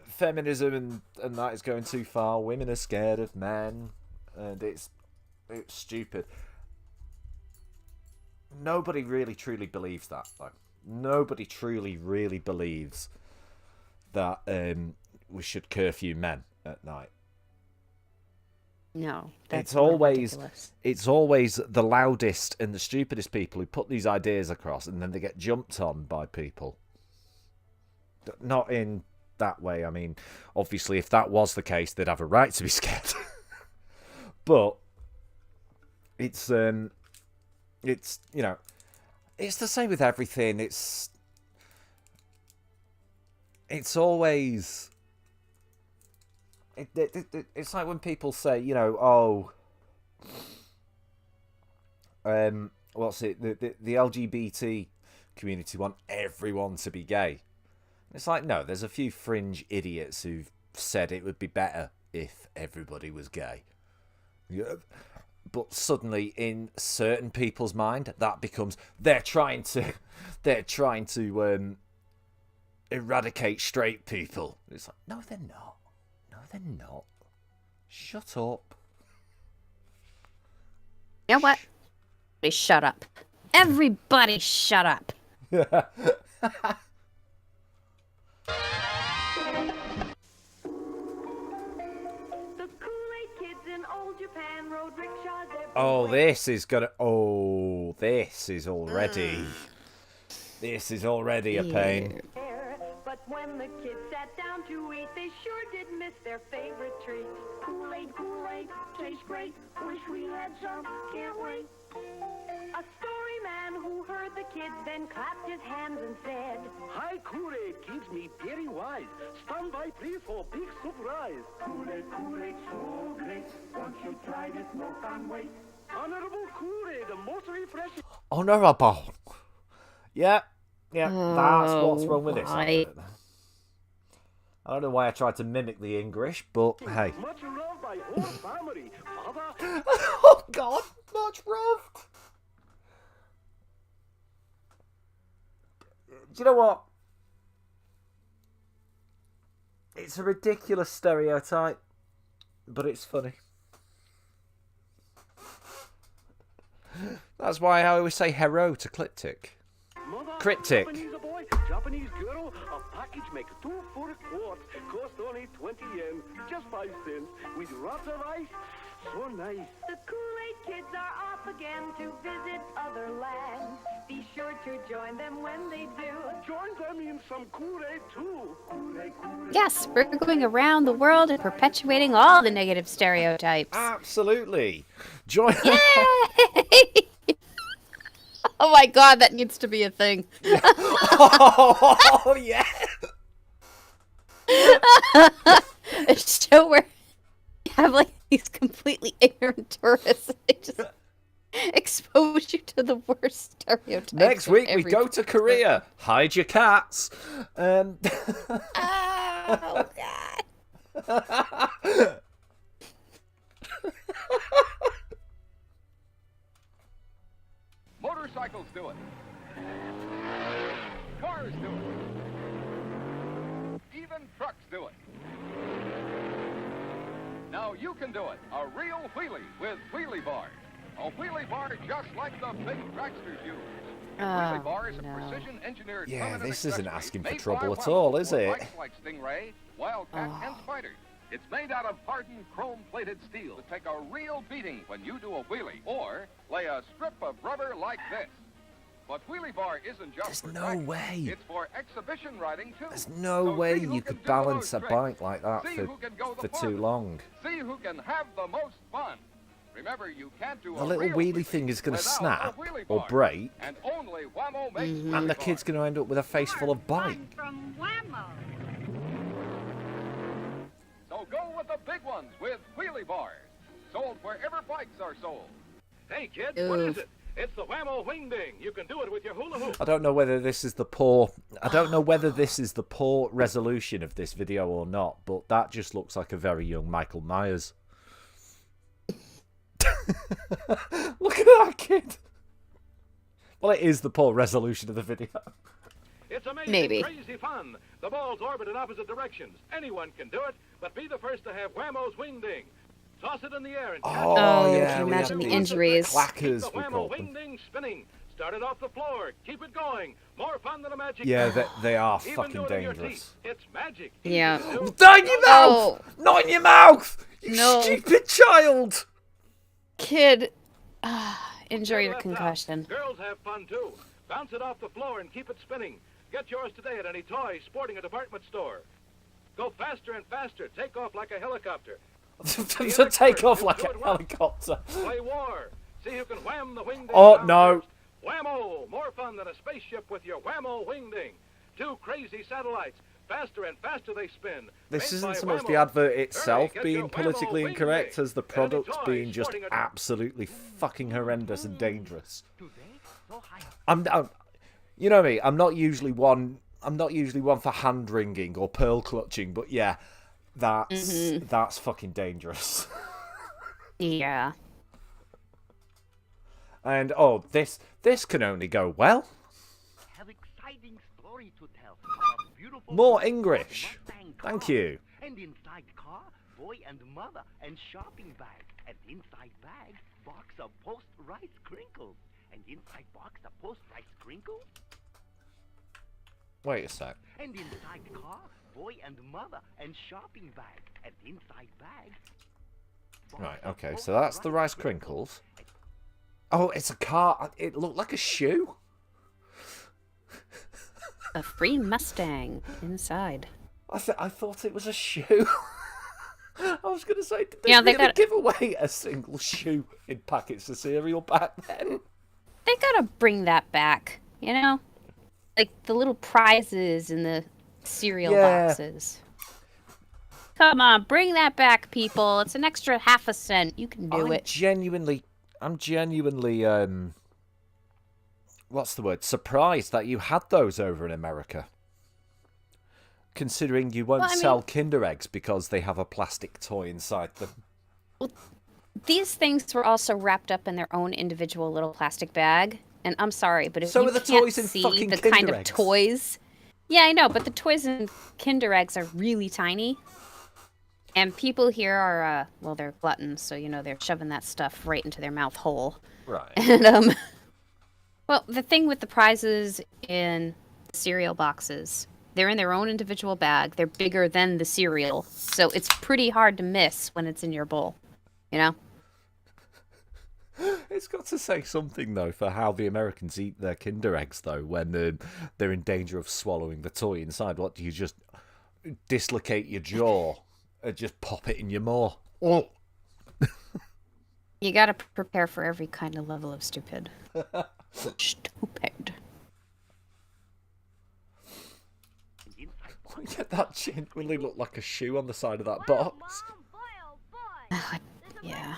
feminism and that is going too far. Women are scared of men, and it's stupid. Nobody really truly believes that, though. Nobody truly really believes that we should curfew men at night. No, that's it's always the loudest and the stupidest people who put these ideas across, and then they get jumped on by people. Not in that way. I mean, obviously, if that was the case, they'd have a right to be scared. But it's the same with everything. It's always. It's like when people say, what's it? The LGBT community want everyone to be gay. It's like, no, there's a few fringe idiots who've said it would be better if everybody was gay. Yeah. But suddenly, in certain people's mind, that becomes they're trying to eradicate straight people. It's like, no, they're not. No, they're not. Shut up. You know what? Shut up. Everybody shut up. Oh, this is gonna. Oh, this is already. This is already a pain. But when the kids sat down to eat, they sure did miss their favorite treat. Kool-Aid, Kool-Aid, tastes great. Wish we had some, can't wait. A story man who heard the kids then clapped his hands and said, Hi, Kool-Aid keeps me very wise. Stand by, please, for big surprise. Kool-Aid, Kool-Aid, so great. Once you tried it, no can wait. Honorable Kool-Aid, the most refreshing. Honorable. Yeah, that's what's wrong with this. I don't know why I tried to mimic the English, but hey. Much loved by whole family. Father. Oh God, much loved. Do you know what? It's a ridiculous stereotype, but it's funny. That's why I always say hero to Cryptic. Cryptic. Japanese girl, a package makes 2 for a quart. Cost only 20 yen, just 5 cents. With lots of ice, so nice. The Kool-Aid kids are off again to visit other lands. Be sure to join them when they do. Join them in some Kool-Aid too. Kool-Aid, Kool-Aid. Yes, we're going around the world and perpetuating all the negative stereotypes. Absolutely. Join. Yay! Oh my God, that needs to be a thing. Oh yeah. A show where you have like these completely ignorant tourists and they just expose you to the worst stereotypes. Next week we go to Korea. Hide your cats. Oh God. Motorcycles do it. Cars do it. Even trucks do it. Now you can do it. A real wheelie with wheelie bars. A wheelie bar just like the big dragsters use. Wheelie bar is a precision-engineered permanent this isn't accessory asking for made trouble by at all, Wham is for it? bikes like Stingray, Wildcat, and Spider. It's made out of hardened chrome-plated steel to take a real beating when you do a wheelie, or lay a strip of rubber like this. But wheelie bar isn't just for practice. way. It's for exhibition riding too. There's no So way see who you can could do the balance a most bike tricks. like that See who can go the for too farthest. long. See who can have the most fun. Remember, you can't do The a little real wheelie thing is going to without a snap wheelie or bar. break, And only Whammo makes and the wheelie kid's going to end up with a face full of bike. From Whammo. So go with the big ones with wheelie bars. Sold wherever bikes are sold. Hey, kids, what is it? It's the Whammo Wing Ding. You can do it with your hula hoop. I don't know whether this is the poor. I don't know whether this is the poor resolution of this video or not, but that just looks like a very young Michael Myers. Look at that kid. Well, it is the poor resolution of the video. It's amazing, Maybe. crazy fun. The balls orbit in opposite directions. Anyone can do it, but be the first to have Whammo's Wing Ding. Toss it in the air and catch it. Oh, yeah, can you we imagine have the these injuries? clackers, Keep the we Whammo call Wing them. Ding spinning. Start it off the floor. Keep it going. More fun than a magic. Yeah, they are Even fucking do it in your dangerous. teeth. It's magic. Yeah. Not in your mouth! Not in your mouth! You No. stupid child! Kid, enjoy your concussion. Girls have fun too. Bounce it off the floor and keep it spinning. Get yours today at any toy, sporting, or department store. Go faster and faster. Take off like a helicopter. To take off like a helicopter. Play war. See who can wham the wing ding. Oh, down no. first. Whammo! More fun than a spaceship with your Whammo Wing Ding. 2 crazy satellites. Faster and faster they spin. This Made isn't by so much Whammo. the advert Hurry, itself get being your Whammo politically Wing incorrect Ding. as the At any product toy, being just sporting, or absolutely fucking horrendous and dangerous. I'm you know me, I'm not usually one for hand wringing or pearl clutching, but yeah, that's fucking dangerous. Yeah. And oh, this can only go well. Have exciting story to tell. A beautiful More English. Thank you. And inside car, boy and mother, and shopping bag. And inside bag, box of post-rice crinkles. And inside box of post-rice crinkles. Wait a sec. And inside car, boy and mother, and shopping bag. And inside bag. Right, okay, so that's the rice crinkles. Oh, it's a car. It looked like a shoe. A free Mustang inside. I thought it was a shoe. I was going to say, did they Yeah, they really got- give away a single shoe in packets of cereal back then? They gotta bring that back, you know? Like the little prizes in the cereal Yeah. boxes. Come on, bring that back, people. It's an extra half a cent. You can do it. I'm genuinely, what's the word? Surprised that you had those over in America. Considering you won't Well, I mean- sell Kinder Eggs because they have a plastic toy inside them. These things were also wrapped up in their own individual little plastic bag. And I'm sorry, but if So you are the can't toys in see fucking the kind Kinder of Eggs. toys... Yeah, I know, but the toys in Kinder Eggs are really tiny. And people here are, well, they're gluttons, so, you know, they're shoving that stuff right into their mouth hole. Right. And, well, the thing with the prizes in cereal boxes, they're in their own individual bag. They're bigger than the cereal. So it's pretty hard to miss when it's in your bowl, you know? It's got to say something, though, for how the Americans eat their Kinder Eggs, though, when they're in danger of swallowing the toy inside. What, do you just dislocate your jaw and just pop it in your maw? Oh. You gotta prepare for every kind of level of stupid. Stupid. Yeah, that genuinely looked like a shoe on the side of that box. Yeah.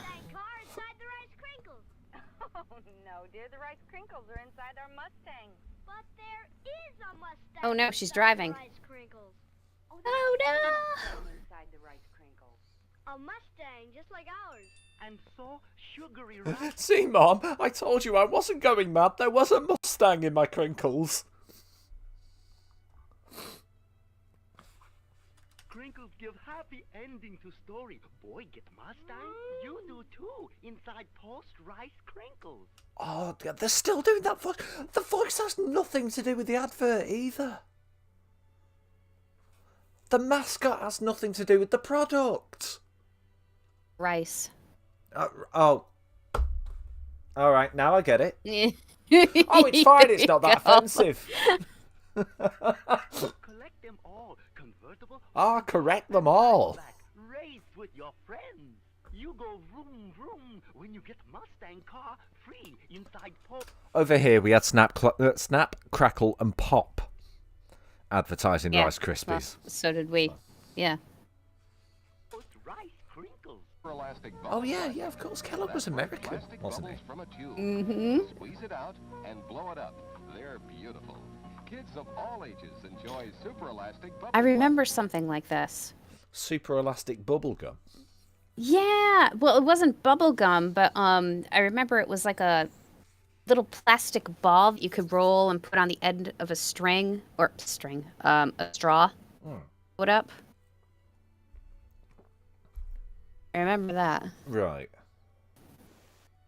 Oh no, dear, the rice crinkles are inside our Mustang. But there is a Mustang. Oh no, she's driving. Rice crinkles. Oh no! Inside the rice crinkles. A Mustang, just like ours. And so sugary rice. See, Mom, I told you I wasn't going mad. There was a Mustang in my crinkles. Crinkles give happy ending to story. Boy, get Mustang. You do too. Inside Post Rice Crinkles. Oh, they're still doing that voice. The voice has nothing to do with the advert either. The mascot has nothing to do with the product. Rice. Oh. All right, now I get it. Oh, it's fine. It's not that offensive. Collect them all. Convertible. Correct them all. Race with your friends. You go vroom vroom when you get Mustang car free inside Post. Over here, we had Snap, Crackle, and Pop advertising Rice Krispies. Well, so did we. Yeah. Rice Crinkles. Oh, yeah, of course. Kellogg was American, wasn't he? From a tube. Mm-hmm. Squeeze it out and blow it up. They're beautiful. Kids of all ages enjoy super elastic bubble I remember something like this. Super elastic bubble gum. Yeah. Well, it wasn't bubble gum, but I remember it was like a little plastic ball that you could roll and put on the end of a string, a straw. Put up. I remember that. Right.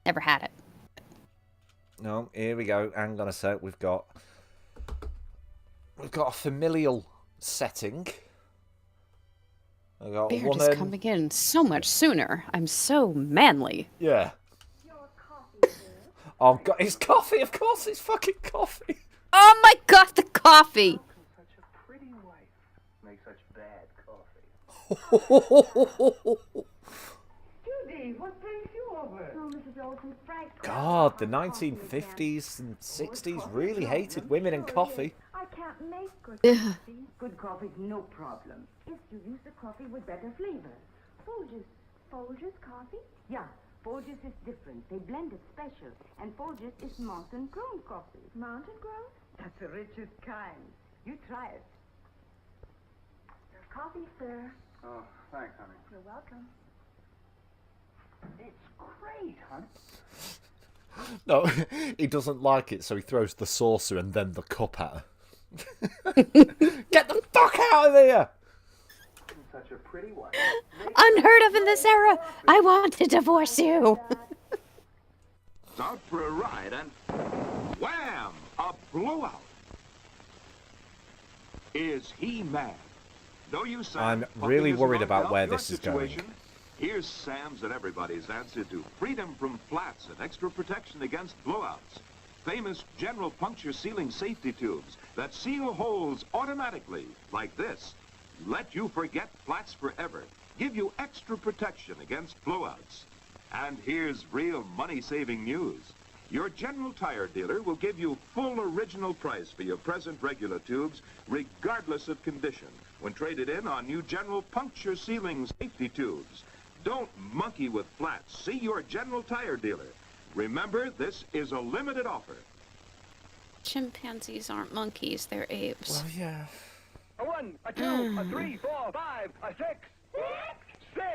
Never had it. No, here we go. Hang on a sec. We've got a familial setting. I've got Beard a woman. is coming in so much sooner. I'm so manly. Yeah. Oh God, it's coffee. Of course, it's fucking coffee. Oh my God, the coffee. Such a pretty wife. Make such bad coffee. Judy, what brings you over? Oh, Mrs. Olsen, Frank. God, the 1950s and 60s really hated women and coffee. I can't make good Ugh. coffee. Good coffee's no problem. If you use the coffee with better flavor. Folgers. Folgers coffee? Yeah. Folgers is different. They blend it special. And Folgers is mountain grown coffee. Mountain grown? That's the richest kind. You try it. Your coffee, sir. Oh, thanks, honey. You're welcome. It's great, honey. No, he doesn't like it, so he throws the saucer and then the cup at her. Get the fuck out of here! Such a pretty wife. Unheard of in this era. I want to divorce you. Out for a ride and wham! A blowout. Is he mad? No use, Sam. I'm Pumping really isn't worried going to about help where your this is going. situation. Here's Sam's and everybody's answer to freedom from flats and extra protection against blowouts. Famous general puncture sealing safety tubes that seal holes automatically, like this. Let you forget flats forever. Give you extra protection against blowouts. And here's real money-saving news. Your General Tire dealer will give you full original price for your present regular tubes, regardless of condition, when traded in on new General Puncture Sealing Safety Tubes. Don't monkey with flats. See your General Tire dealer. Remember, this is a limited offer. Chimpanzees aren't monkeys, they're apes. Well, yeah. A 1, a 2, a 3, 4, 5, a 6. 6!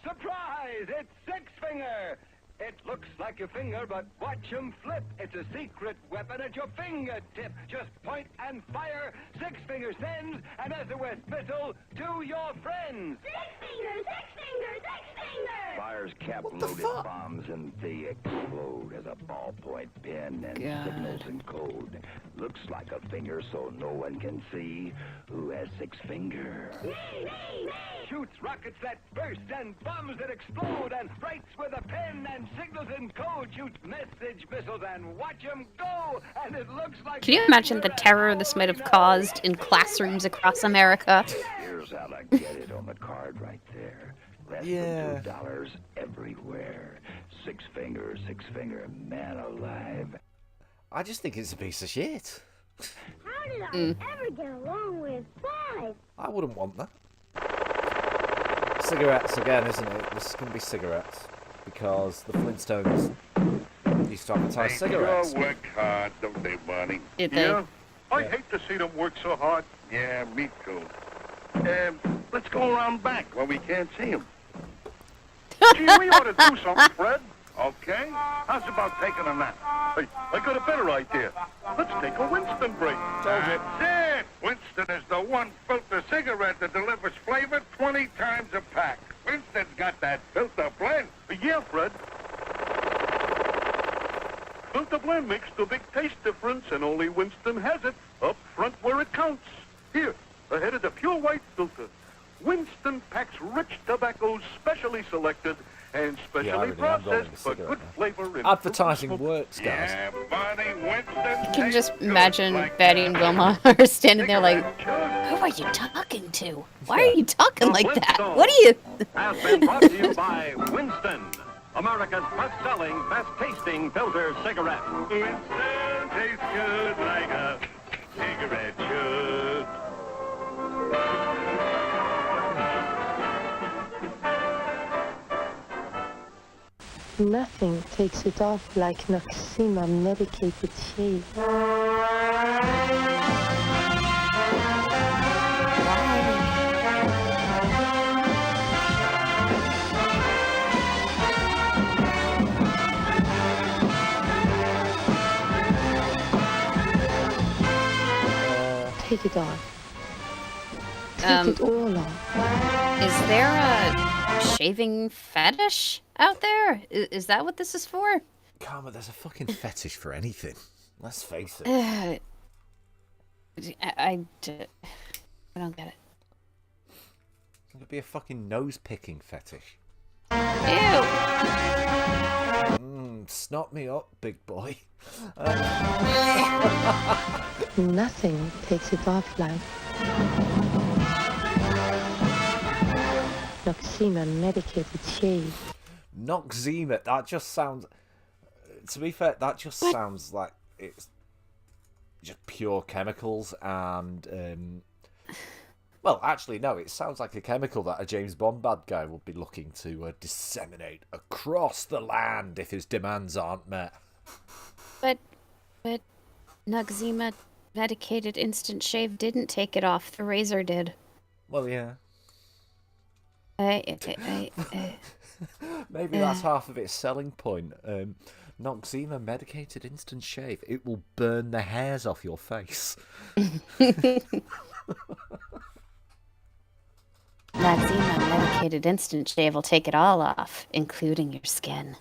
Surprise! It's Six Finger! It looks like a finger, but watch him flip. It's a secret weapon at your fingertip. Just point and fire. Six Finger sends an SOS missile to your friends. Six Finger! Six Finger! Six Finger! Fires cap-loaded bombs and they explode as a ballpoint pen and signals in code. Looks like a finger so no one can see who has Six Finger. Shoots rockets that burst and bombs that explode and writes with a pen and signals in code. Shoots message missiles and watch them go. And it looks like... Can you imagine the terror this might have caused in classrooms across America? Here's how to get it on the card right there. Less Yeah. than $2 everywhere. Six Finger, man alive. I just think it's a piece of shit. How did I ever get along with Five? I wouldn't want that. Cigarettes again, isn't it? This is going to be cigarettes. Because the Flintstones used to advertise cigarettes. They sure work hard, don't they, Barney? Did they? Yeah. I hate to see them work so hard. Yeah, me too. Let's go around back where we can't see them. Gee, we ought to do something, Fred. Okay? How's about taking a nap? Hey, I got a better idea. Let's take a Winston break. That's it. Winston is the one filter cigarette that delivers flavor 20 times a pack. Winston's got that filter blend. Yeah, Fred. Filter blend makes the big taste difference, and only Winston has it up front where it counts. Here, ahead of the pure white filter. Winston packs rich tobaccos specially selected and specially processed for good flavor. In Advertising works, guys. I can just imagine Betty and Wilma are standing there like, who are you talking to? Why are you talking like that? What are you... Has been brought to you by Winston, America's best-selling, best-tasting filter cigarette. Winston tastes good like a cigarette should. Nothing takes it off like Noxema medicated shave. Take it off. Take it all off. Is there a shaving fetish out there? Is that what this is for? Karma, there's a fucking fetish for anything. Let's face it. I don't get it. It could be a fucking nose-picking fetish. Ew! Snot me up, big boy. Nothing takes it off like Noxema medicated shave. Noxema, that just sounds... To be fair, that just sounds like it's just pure chemicals and... Well, actually, no, it sounds like a chemical that a James Bond bad guy would be looking to disseminate across the land if his demands aren't met. But Noxema medicated instant shave didn't take it off. The razor did. Well, yeah. Maybe that's half of its selling point. Noxema medicated instant shave. It will burn the hairs off your face. Noxema medicated instant shave will take it all off, including your skin.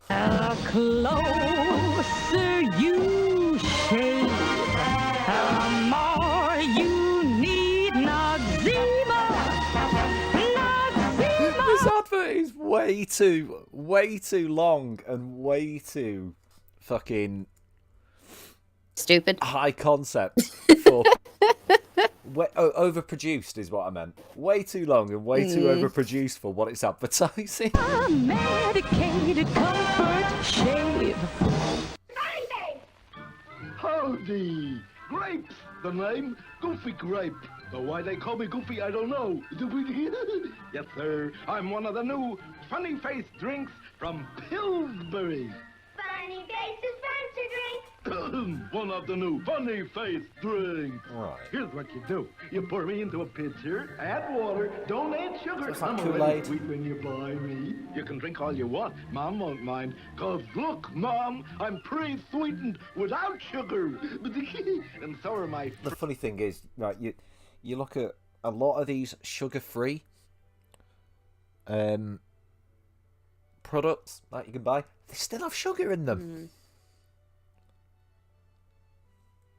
The closer you shave, the more you need Noxema. This advert is way too long and way too fucking stupid. High concept for overproduced is what I meant. Way too long and way too overproduced for what it's advertising. A medicated comfort shave. Howdy! Grapes, the name. Goofy Grape. Though why they call me Goofy, I don't know. Yes, sir. I'm one of the new funny-faced drinks from Pillsbury. Funny faces, fancy drink. One of the new funny-faced drinks. Right. Here's what you do. You pour me into a pitcher, add water, don't add sugar. It's like I'm Kool-Aid. already sweet when you buy me. You can drink all you want. Mom won't mind. 'Cause look, Mom, I'm pre-sweetened without sugar. And so are my... The funny thing is, right, you look at a lot of these sugar-free products that you can buy, they still have sugar in them.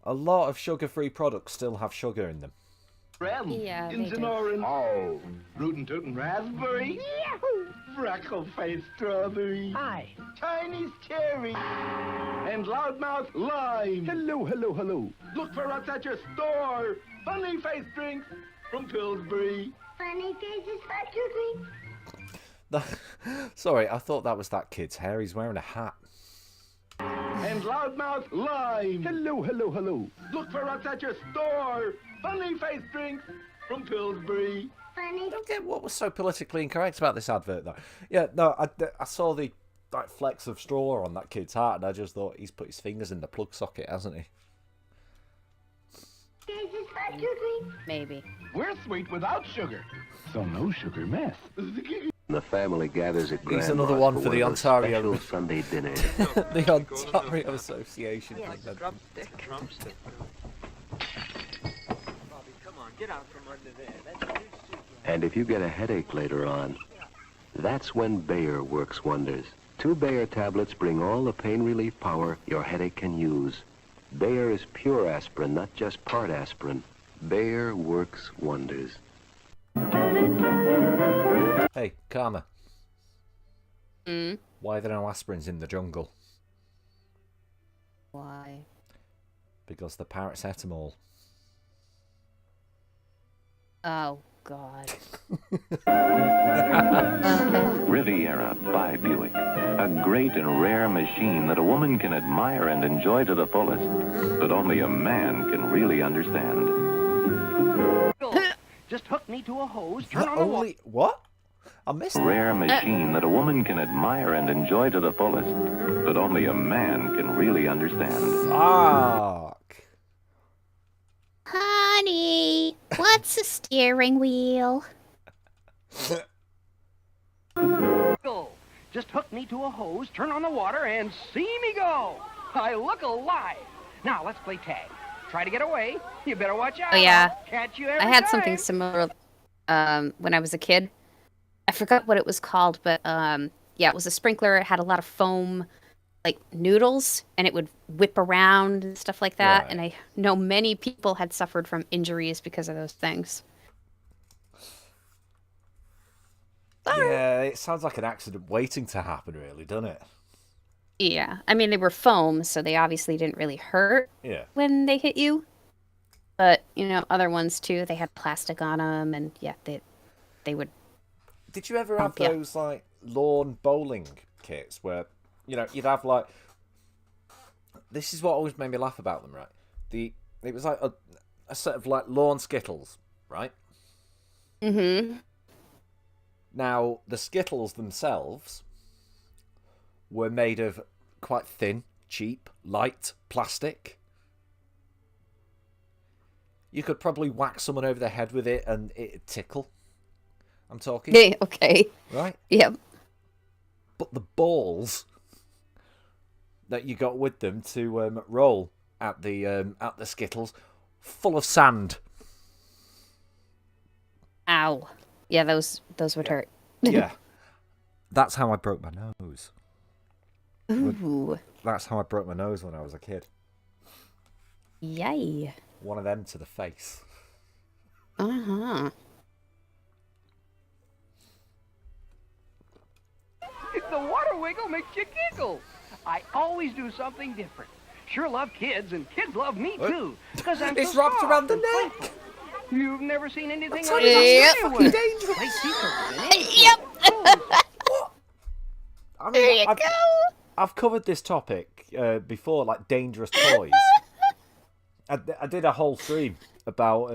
A lot of sugar-free products still have sugar in them. Yeah, they Instant do. orange. Oh, rootin' tootin' raspberry. Yahoo! Freckle-faced strawberry. Hi. Chinese cherry. And loudmouth lime. Hello, hello, hello. Look for us at your store. Funny-faced drinks from Pillsbury. Funny faces, fancy drink. Sorry, I thought that was that kid's hair. He's wearing a hat. And loudmouth lime. Hello, hello, hello. Look for us at your store. Funny-faced drinks from Pillsbury. Funny. I don't get what was so politically incorrect about this advert, though. Yeah, no, I saw the flecks of straw on that kid's hat, and I just thought he's put his fingers in the plug socket, hasn't he? McCase's Saturday. Maybe. We're sweet without sugar. So no sugar mess. The family gathers at He's Grandma's another one for the one of those Ontario special Sunday dinners. the Ontario Association. Yes, thing. drumstick. Drumstick. Bobby, come on, get out from under there. That's huge too. And if you get a headache later on, that's when Bayer works wonders. 2 Bayer tablets bring all the pain relief power your headache can use. Bayer is pure aspirin, not just part aspirin. Bayer works wonders. Hey, Karma. Mm? Why are there no aspirins in the jungle? Why? Because the paracetamol. Oh, God. Riviera by Buick. A great and rare machine that a woman can admire and enjoy to the fullest, but only a man can really understand. Just hook me to a hose, turn Not on the water. only... What? I missed that. Rare machine that a woman can admire and enjoy to the fullest, but only a man can really understand. Fuck. Honey, what's a steering wheel? Go. Just hook me to a hose, turn on the water, and see me go. I look alive. Now let's play tag. Try to get away. You better watch out. Oh, yeah. I'll catch you every I had time. something similar when I was a kid. I forgot what it was called, but yeah, it was a sprinkler. It had a lot of foam, like noodles, and it would whip around and stuff like that. Right. And I know many people had suffered from injuries because of those things. Yeah, it sounds like an accident waiting to happen, really, doesn't it? Yeah, I mean, they were foam, so they obviously didn't really hurt Yeah. when they hit you. But, you know, other ones too, they had plastic on them, and yeah, they would... Did you ever have Bump ya. those, like, lawn bowling kits where, you know, you'd have, like... This is what always made me laugh about them, right? It was like a set of, like, lawn Skittles, right? Mm-hmm. Now, the Skittles themselves were made of quite thin, cheap, light plastic. You could probably whack someone over the head with it and it'd tickle. I'm talking. Yeah, okay. Right? Yep. But the balls that you got with them to roll at the Skittles, full of sand. Ow. Yeah, those would hurt. Yeah. That's how I broke my nose. Ooh. That's how I broke my nose when I was a kid. Yay. One of them to the face. Uh-huh. The water wiggle makes you giggle. I always do something different. Sure love kids, and kids love me too. Because I'm It's so wrapped soft around the and neck. playful. You've never seen anything Tell like me that. that's fucking dangerous. Play secret with it. Yep. I mean, There you I've, go. I've covered this topic before, like dangerous toys. I did a whole stream about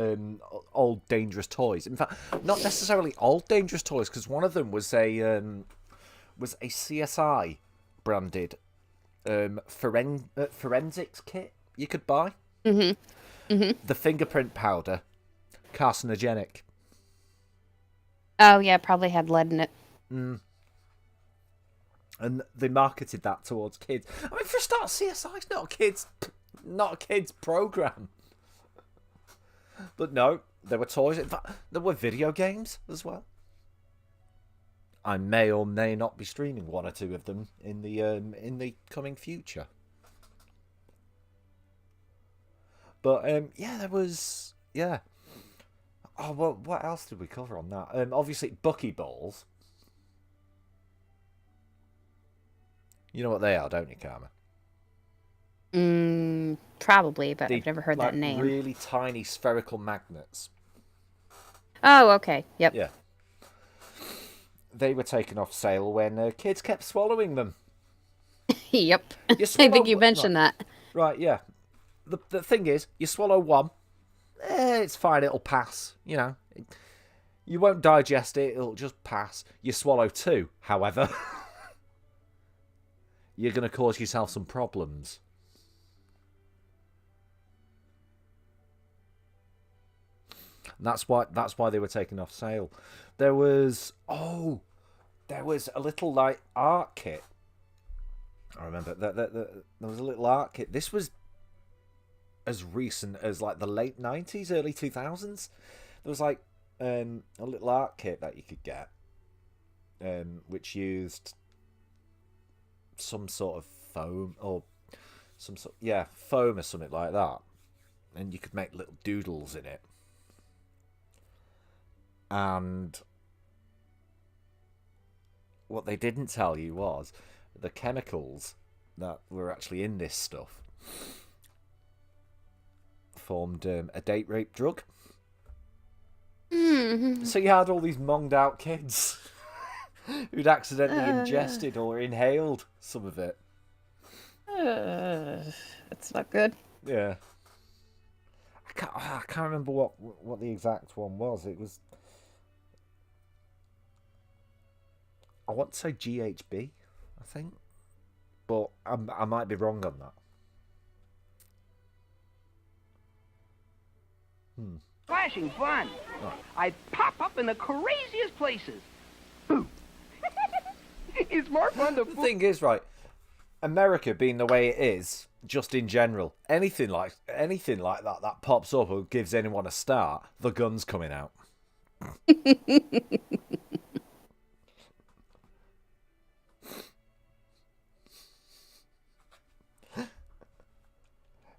old dangerous toys. In fact, not necessarily old dangerous toys, because one of them was a CSI branded forensics kit you could buy. Mm-hmm. Mm-hmm. The fingerprint powder, carcinogenic. Oh, yeah, probably had lead in it. Mm. And they marketed that towards kids. I mean, for a start, CSI's not a kids program. But no, there were toys. In fact, there were video games as well. I may or may not be streaming one or two of them in the coming future. But yeah, there was Oh well, what else did we cover on that? Obviously, buckyballs. You know what they are, don't you, Karma? Probably, but I've never heard like, that name. Really tiny spherical magnets. Oh, okay. Yep. Yeah. They were taken off sale when kids kept swallowing them. Yep. I think you mentioned that. Right, yeah. The thing is, you swallow one, it's fine, it'll pass, you know. You won't digest it, it'll just pass. You swallow two, however, you're going to cause yourself some problems. And that's why they were taken off sale. There was a little like art kit. I remember that there was a little art kit. This was as recent as like the late 90s, early 2000s. There was like a little art kit that you could get, which used some sort of foam or foam or something like that, and you could make little doodles in it. And what they didn't tell you was the chemicals that were actually in this stuff formed a date rape drug. So you had all these monged out kids who'd accidentally ingested or inhaled some of it. That's not good. Yeah. I can't remember what the exact one was. It was, I want to say GHB, I think, but I might be wrong on that. Flashing fun. I pop up in the craziest places. It's more fun to... The thing is, right, America being the way it is, just in general, anything like that pops up or gives anyone a start, the gun's coming out.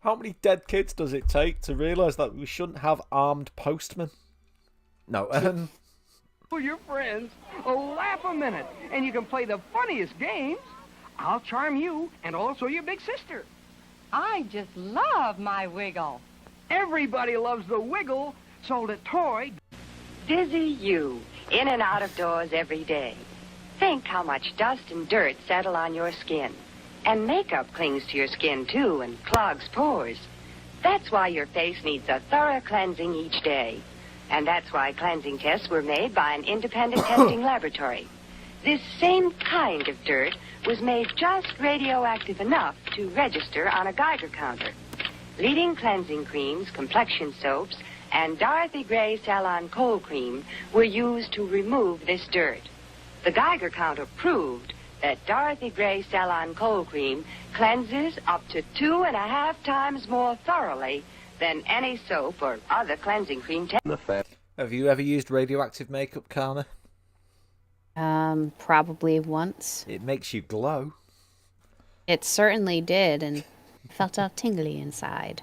How many dead kids does it take to realise that we shouldn't have armed postmen? No, For your friends, laugh a minute, and you can play the funniest games. I'll charm you and also your big sister. I just love my Wiggle. Everybody loves the Wiggle, sold at Toy. Dizzy you, in and out of doors every day. Think how much dust and dirt settle on your skin. And makeup clings to your skin, too, and clogs pores. That's why your face needs a thorough cleansing each day. And that's why cleansing tests were made by an independent testing laboratory. This same kind of dirt was made just radioactive enough to register on a Geiger counter. Leading cleansing creams, complexion soaps, and Dorothy Gray Salon Cold Cream were used to remove this dirt. The Geiger counter proved that Dorothy Gray Salon Cold Cream cleanses up to 2.5 times more thoroughly than any soap or other cleansing cream. Have you ever used radioactive makeup, Karma? Probably once. It makes you glow. It certainly did, and felt all tingly inside.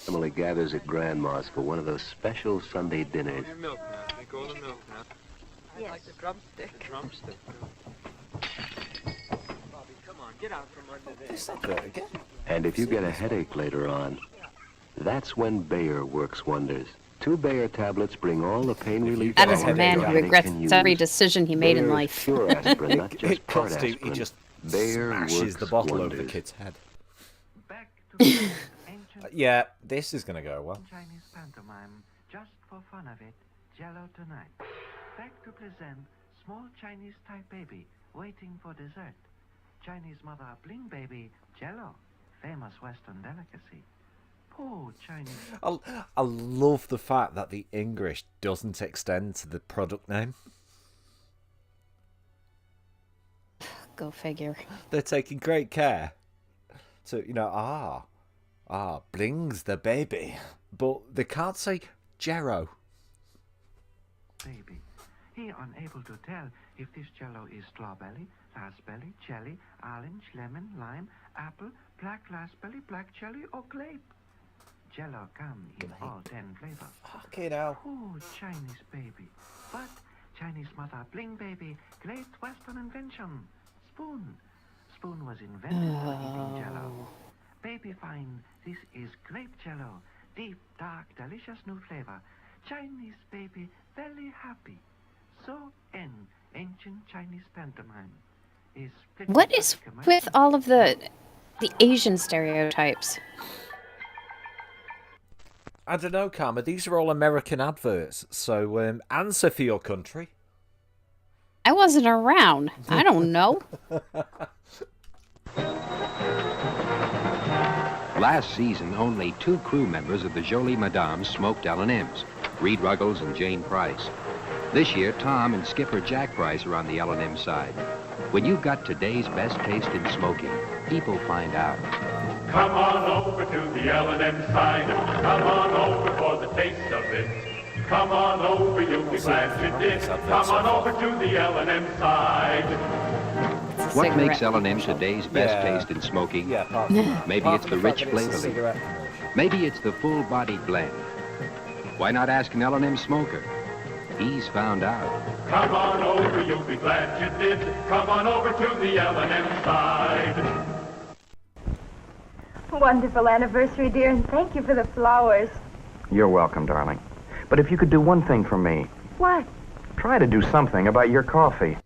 Emily gathers at Grandma's for one of those special Sunday dinners. Milk now. They call them milk now. Yes. I like the drumstick. The drumstick. Bobby, come on, get out from under there. Is that there again? And if you get a headache later on, that's when Bayer works wonders. 2 Bayer tablets bring all the pain relief. That is a man who regrets every decision he made in life. Pure aspirin, not just It part cuts to, aspirin. he just Bayer smashes works the bottle wonders. over the kid's head. Yeah, this is going to go well. Chinese pantomime, just for fun of it, Jello tonight. Back to present small Chinese type baby waiting for dessert. Chinese mother bling baby, Jello, famous Western delicacy. Poor Chinese. I love the fact that the English doesn't extend to the product name. Go figure. They're taking great care. So, bling's the baby. But they can't say Jello. Baby. He unable to tell if this Jello is strawberry, raspberry, jelly, orange, lemon, lime, apple, black raspberry, black jelly, or grape. Jello come in all 10 flavors. Fucking hell. Oh, Chinese baby. But Chinese mother bling baby, great Western invention. Spoon. Spoon was invented for eating Jello. Baby find this is grape Jello. Deep, dark, delicious new flavor. Chinese baby very happy. So end ancient Chinese pantomime. What is with all of the Asian stereotypes? I don't know, Karma. These are all American adverts. So answer for your country. I wasn't around. I don't know. Last season, only 2 crew members of the Jolie Madame smoked L&M's. Reed Ruggles and Jane Price. This year, Tom and Skipper Jack Price are on the L&M side. When you've got today's best taste in smoking, people find out. Come on over to the L&M side. Come on over for the taste of it. Come on over, you'll be glad you did. Come on over to the L&M side. What makes L&M today's best taste in smoking? Maybe it's the rich flavor leaf. Maybe it's the full-bodied blend. Why not ask an L&M smoker? He's found out. Come on over, you'll be glad you did. Come on over to the L&M side. Wonderful anniversary, dear, and thank you for the flowers. You're welcome, darling. But if you could do one thing for me. What? Try to do something about your coffee.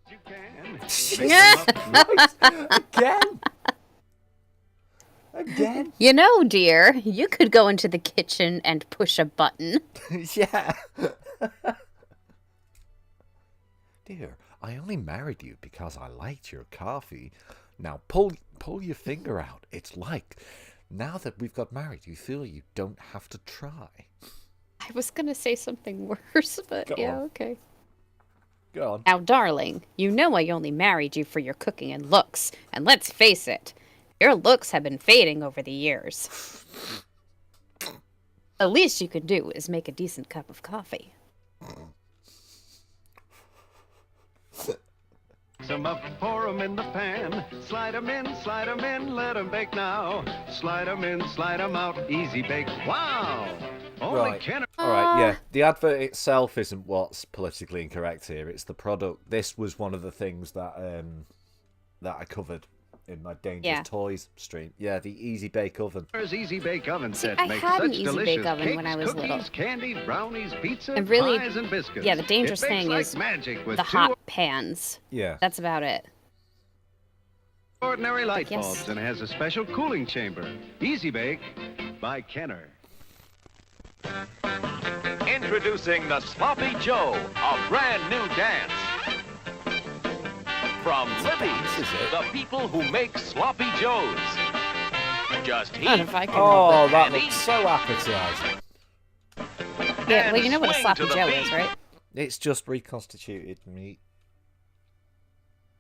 Again? You know, dear, you could go into the kitchen and push a button. Yeah. Dear, I only married you because I liked your coffee. Now pull your finger out. It's like, now that we've got married, you feel you don't have to try. I was going to say something worse, but Go yeah, on. okay. Go on. Now, darling, you know I only married you for your cooking and looks. And let's face it, your looks have been fading over the years. The least you can do is make a decent cup of coffee. Some up, pour 'em in the pan. Slide 'em in, let 'em bake now. Slide 'em in, slide 'em out. Easy bake. Wow! Only Right. Kenner. All right, yeah. The advert itself isn't what's politically incorrect here. It's the product. This was one of the things that that I covered in my Dangerous Toys stream. Yeah, the Easy Bake Oven. There's Easy Bake Oven set. I Makes had an such Easy delicious Bake Oven cakes, when I was cookies, little. candies, brownies, pizza, And really, pies, and biscuits. yeah, the dangerous It bakes thing like is magic with the two hot pans. Yeah. That's about it. ordinary light Yes. bulbs and has a special cooling chamber. Easy Bake by Kenner. Introducing the Sloppy Joe, a brand new dance. From Libby's, the people who make Sloppy Joes. Just heat. Oh, that looks so appetizing. Yeah, well, you know what a swing sloppy to the joe beat. is, right? It's just reconstituted meat.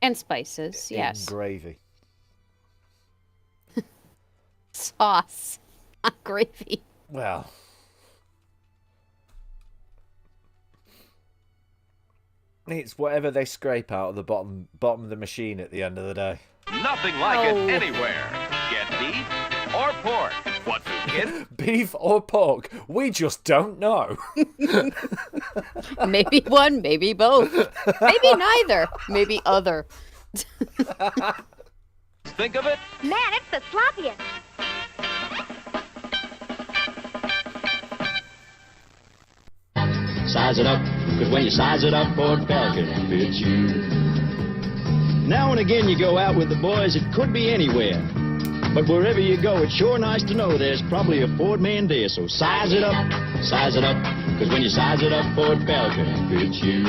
And spices, yes. In gravy. Sauce, not gravy. Well. It's whatever they scrape out of the bottom of the machine at the end of the day. Nothing like it anywhere. Get beef or pork. What to get? Beef or pork? We just don't know. Maybe one, maybe both. Maybe neither. Maybe other. Think of it. Man, it's the sloppiest. Size it up, because when you size it up, Ford Falcon fits you. Now and again you go out with the boys, it could be anywhere. But wherever you go, it's sure nice to know there's probably a Ford man there. So size it up, because when you size it up, Ford Falcon fits you.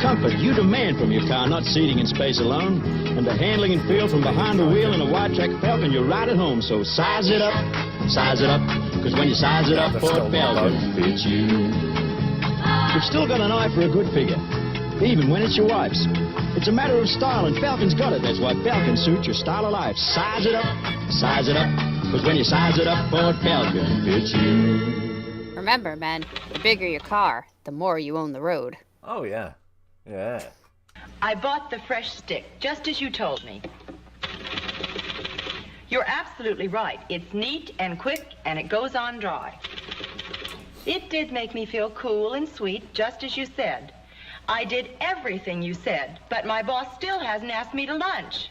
Comfort you demand from your car, not seating and space alone. And the handling and feel from behind the wheel in a wide-track Falcon, you're right at home. So size it up, because when you size it up, Ford Falcon fits you. You've still got an eye for a good figure, even when it's your wife's. It's a matter of style, and Falcon's got it. That's why Falcon suits your style of life. Size it up, because when you size it up, Ford Falcon fits you. Remember, men, the bigger your car, the more you own the road. Oh, yeah. Yeah. I bought the fresh stick, just as you told me. You're absolutely right. It's neat and quick, and it goes on dry. It did make me feel cool and sweet, just as you said. I did everything you said, but my boss still hasn't asked me to lunch.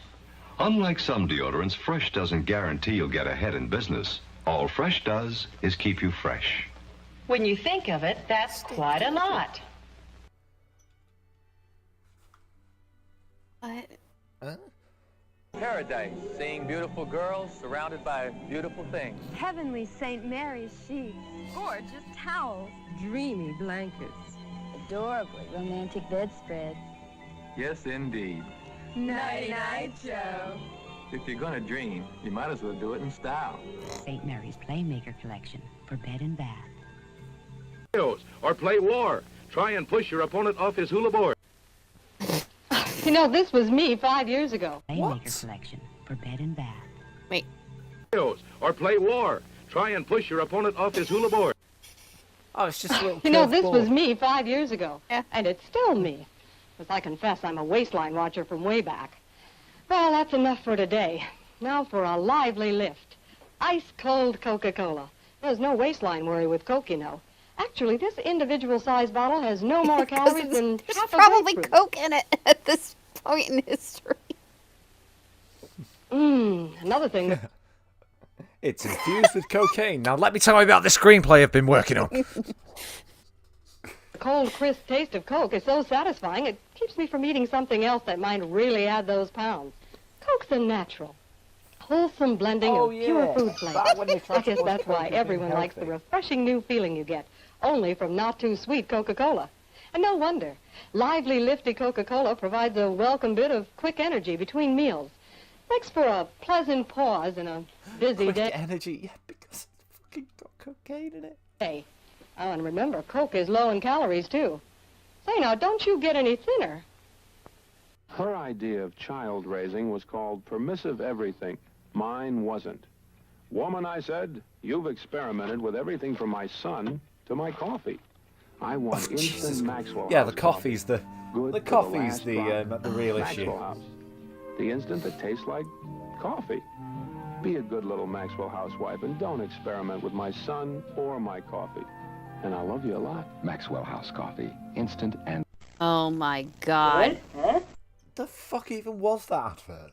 Unlike some deodorants, Fresh doesn't guarantee you'll get ahead in business. All Fresh does is keep you fresh. When you think of it, that's quite a lot. Paradise, seeing beautiful girls surrounded by beautiful things. Heavenly St. Mary's sheets. Gorgeous towels. Dreamy blankets. Adorably romantic bedspreads. Yes, indeed. Nighty-night, Joe. If you're gonna dream, you might as well do it in style. St. Mary's Playmaker Collection for bed and bath. Or play war. Try and push your opponent off his hula board. You know, this was me 5 years ago. Playmaker selection for bed and bath. Wait. Or play war. Try and push your opponent off his hula board. Oh, it's just a little You know, curved this ball. was me 5 years ago. Yeah. And it's still me. Because I confess I'm a waistline watcher from way back. Well, that's enough for today. Now for a lively lift. Ice-cold Coca-Cola. There's no waistline worry with Coke, you know. Actually, this individual-sized bottle has no more calories than There's half a probably grapefruit. Coke in it at this point in history. Another thing. It's infused with cocaine. Now let me tell you about the screenplay I've been working on. The cold, crisp taste of Coke is so satisfying, it keeps me from eating something else that might really add those pounds. Coke's a natural, wholesome blending of pure food flavor. I guess that's why everyone likes the refreshing new feeling you get, only from not-too-sweet Coca-Cola. And no wonder. Lively, lifty Coca-Cola provides a welcome bit of quick energy between meals. Makes for a pleasant pause in a busy day. Quick energy, yeah, because it's fucking got cocaine in it. Hey, oh, and remember, Coke is low in calories, too. Say, now, don't you get any thinner. Her idea of child raising was called permissive everything. Mine wasn't. Woman, I said, you've experimented with everything from my son to my coffee. I want instant Maxwell Yeah, House the coffee's the Good the to the coffee's last the drop. real Maxwell issue. House. The instant that tastes like coffee. Be a good little Maxwell housewife and don't experiment with my son or my coffee. And I love you a lot. Maxwell House Coffee. Instant and... Oh my god. Huh? The fuck even was that advert?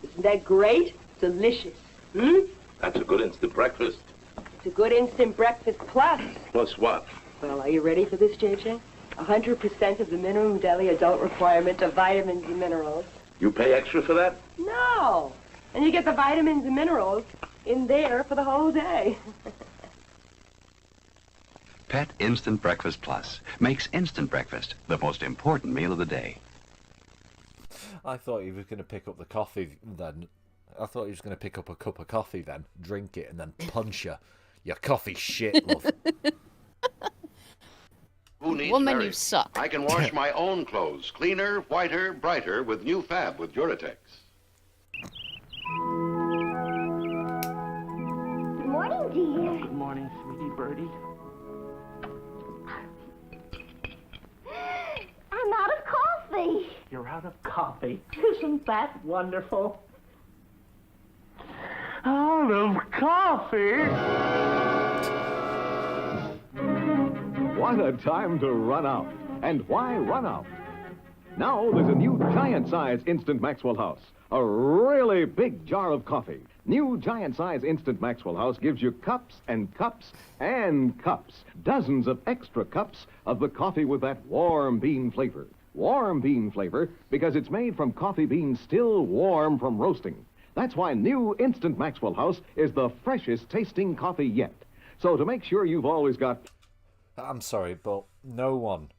Isn't that great? Delicious. That's a good instant breakfast. It's a good instant breakfast plus. Plus what? Well, are you ready for this, JJ? 100% of the minimum daily adult requirement of vitamins and minerals. You pay extra for that? No! And you get the vitamins and minerals in there for the whole day. Pet Instant Breakfast Plus makes instant breakfast the most important meal of the day. I thought he was going to pick up the coffee then. I thought he was going to pick up a cup of coffee then, drink it, and then punch her. Your coffee shit, love. Who needs Woman, Mary? you suck. I can wash my own clothes. Cleaner, whiter, brighter with new Fab with Duratex. Good morning, dear. Good morning, sweetie birdie. I'm out of coffee. You're out of coffee. Isn't that wonderful? Out of coffee? What a time to run out. And why run out? Now there's a new giant-size Instant Maxwell House. A really big jar of coffee. New giant-size Instant Maxwell House gives you cups and cups and cups. Dozens of extra cups of the coffee with that warm bean flavor. Warm bean flavor because it's made from coffee beans still warm from roasting. That's why new Instant Maxwell House is the freshest tasting coffee yet. So to make sure you've always got... I'm sorry, but no one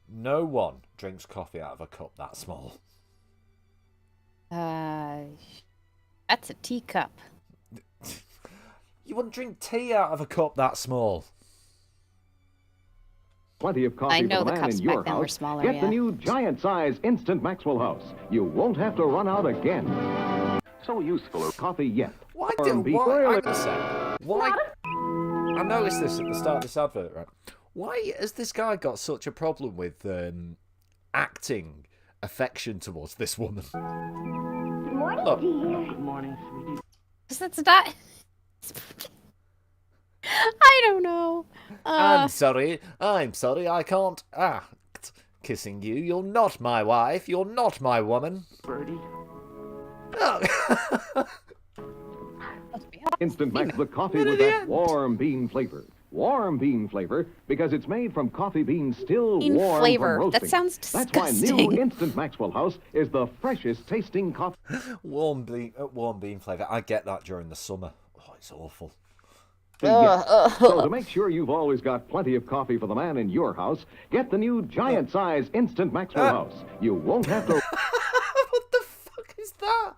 drinks coffee out of a cup that small. That's a teacup. You wouldn't drink tea out of a cup that small. Plenty of coffee I know for the the man cups in your back then were house. smaller, Get yeah. the new giant-size Instant Maxwell House. You won't have to run out again. So useful coffee yet. Why Warm do bean- why? Hang on a sec. Why? I noticed this at the start of this advert, right? Why has this guy got such a problem with acting affection towards this woman? Good morning, Look. dear. Good morning, sweetie. Because that's not... I don't know. I'm sorry, I can't act kissing you. You're not my wife. You're not my woman. Birdie. Oh. Instant Max, the coffee with that warm bean flavor. Warm bean flavor because it's made from coffee beans still Bean warm flavor. from That roasting. sounds That's why new disgusting. Instant Maxwell House is the freshest tasting coffee. warm bean flavour. I get that during the summer. Oh, it's awful. So to make sure you've always got plenty of coffee for the man in your house, get the new giant-size Instant Maxwell House. You won't have to... What the fuck is that?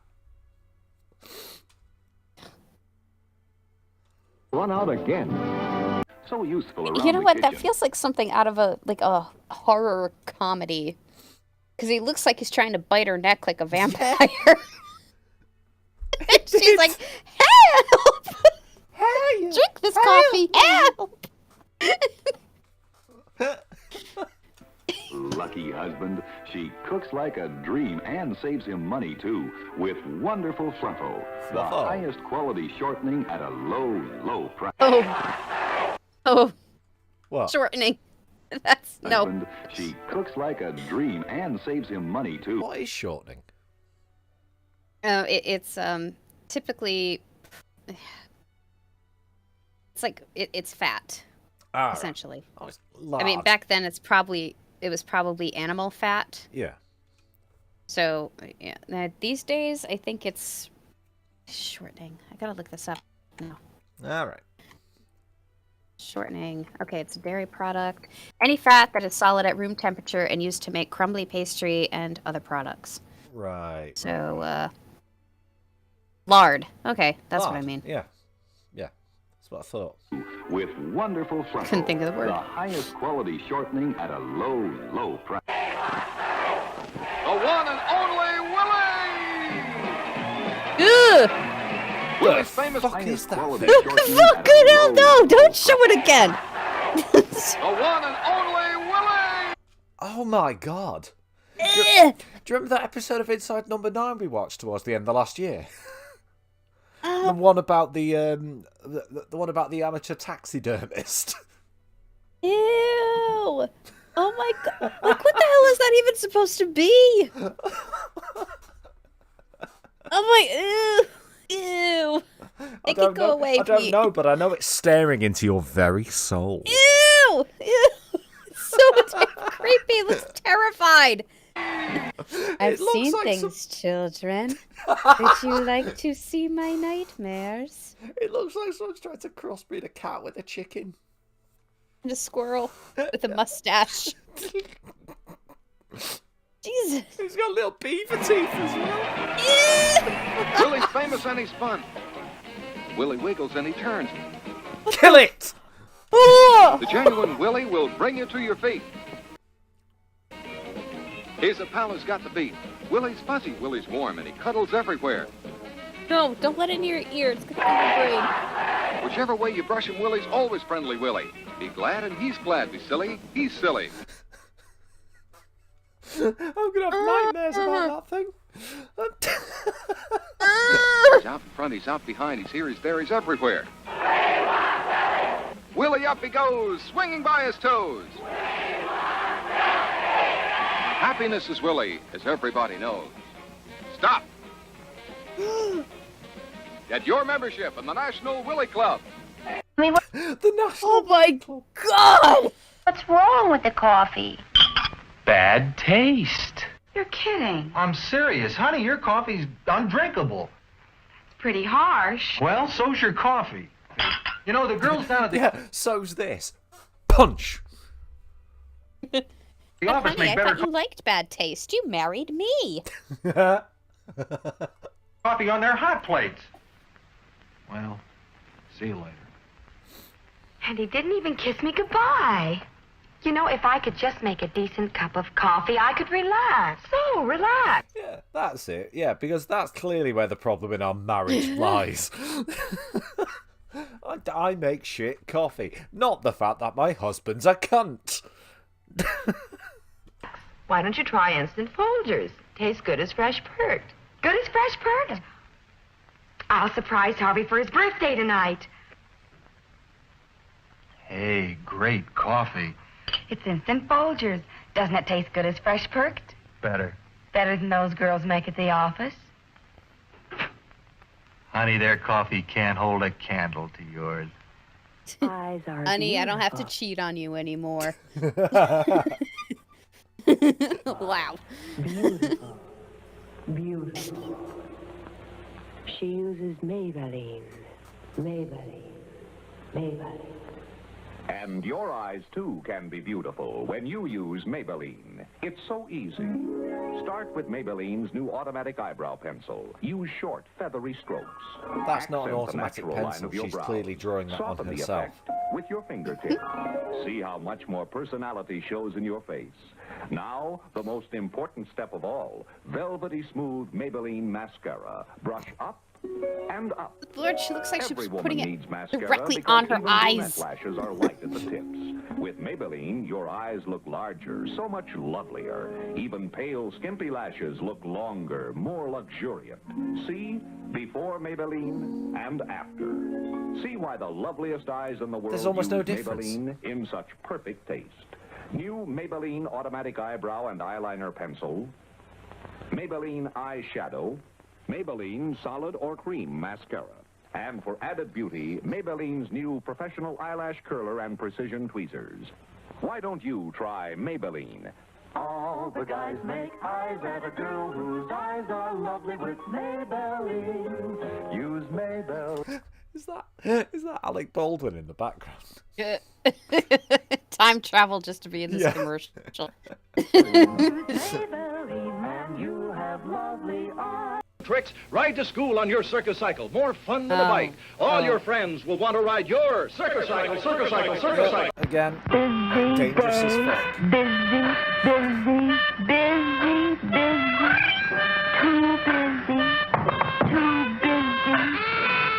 run out again. So useful around You know the what? kitchen. That feels like something out of a horror comedy. Because he looks like he's trying to bite her neck like a vampire. She's like, help! Hey, drink this coffee. Help! Lucky husband. She cooks like a dream and saves him money, too, with wonderful Fluffo. The highest quality shortening at a low, low price. Oh. What? Shortening. That's no. Husband, she cooks like a dream and saves him money, too. What is shortening? It's typically it's like it's fat, essentially. Oh, it's I mean, back then it was probably animal fat. Yeah. So yeah, these days I think it's shortening. I gotta look this up now. All right. Shortening. Okay, it's a dairy product. Any fat that is solid at room temperature and used to make crumbly pastry and other products. Right. So, lard. Okay, that's what I mean. Yeah. Yeah. That's what I thought. With wonderful Fluffo. Couldn't think of the word. The highest quality shortening at a low, low price. The one and only Willie! Ugh! Willie's famous highest quality Fucking hell, no! Don't show it again! The one and only Willie! Oh my god. Do you remember that episode of Inside Number 9 we watched towards the end of last year? The one about the one about the amateur taxidermist. Ew! Oh my god! Like, what the hell is that even supposed to be? Oh my! Ew! Make it go away, I don't Pete. know, but I know it's staring into your very soul. Ew! Ew! It's so creepy. It looks terrified. I've seen like things, children. Would you like to see my nightmares? It looks like someone's trying to crossbreed a cat with a chicken. And a squirrel with a mustache. Jesus. He's got little beaver teeth as well. Willie's famous and he's fun. Willie wiggles and he turns. Kill it! The genuine Willie will bring you to your feet. He's a pal who's got the beat. Willie's fuzzy, Willie's warm, and he cuddles everywhere. No, don't let it in your ear. It's good for your brain. Whichever way you brush him, Willie's always friendly Willie. Be glad and he's glad. Be silly, he's silly. I'm gonna have nightmares about that thing. He's out in front, he's out behind, he's here, he's there, he's everywhere. Willie up he goes, swinging by his toes. Happiness is Willie, as everybody knows. Stop! Get your membership in the National Willie Club. The National Oh my god! What's wrong with the coffee? Bad taste. You're kidding. I'm serious. Honey, your coffee's undrinkable. It's pretty harsh. Well, so's your coffee. You know, the girls down at the... Yeah, so's this. Punch! The But office honey, make I better thought you liked bad taste. You married me. coffee on their hot plates. Well, see you later. And he didn't even kiss me goodbye. You know, if I could just make a decent cup of coffee, I could relax. So, relax. Yeah, that's it. Yeah, because that's clearly where the problem in our marriage lies. I make shit coffee, not the fact that my husband's a cunt. Why don't you try Instant Folgers? Tastes good as fresh perked. Good as fresh perked. I'll surprise Harvey for his birthday tonight. Hey, great coffee. It's Instant Folgers. Doesn't it taste good as fresh perked? Better. Better than those girls make at the office? Honey, their coffee can't hold a candle to yours. Eyes are Honey, I don't have to cheat on you anymore. Wow. Beautiful. Beautiful. She uses Maybelline. Maybelline. Maybelline. And your eyes, too, can be beautiful when you use Maybelline. It's so easy. Start with Maybelline's new automatic eyebrow pencil. Use short, feathery strokes. That's not an Accent the automatic natural line pencil. of your She's brows. clearly drawing that on Soften the herself. effect with your fingertip. See how much more personality shows in your face. Now, the most important step of all, velvety smooth Maybelline mascara. Brush up and up. Lord, she looks like she was Every woman putting it needs mascara directly because on her even brunette eyes. lashes are light at the tips. With Maybelline, your eyes look larger, so much lovelier. Even pale, skimpy lashes look longer, more luxuriant. See? Before Maybelline and after. See why the loveliest eyes in the world There's almost no use difference. Maybelline in such perfect taste. New Maybelline automatic eyebrow and eyeliner pencil. Maybelline eyeshadow. Maybelline solid or cream mascara. And for added beauty, Maybelline's new professional eyelash curler and precision tweezers. Why don't you try Maybelline? All the guys make eyes at a girl whose eyes are lovely with Maybelline. Use Maybelline. Is that Alec Baldwin in the background? Time travel just to be in this Yeah. commercial. Maybelline, and you have lovely eyes. Tricks, ride to school on your circus cycle. More fun than a bike. All your friends will want to ride your circus cycle, circus cycle, circus cycle. Again, dangerous as fuck. Busy, busy, busy, busy. Too busy, too busy.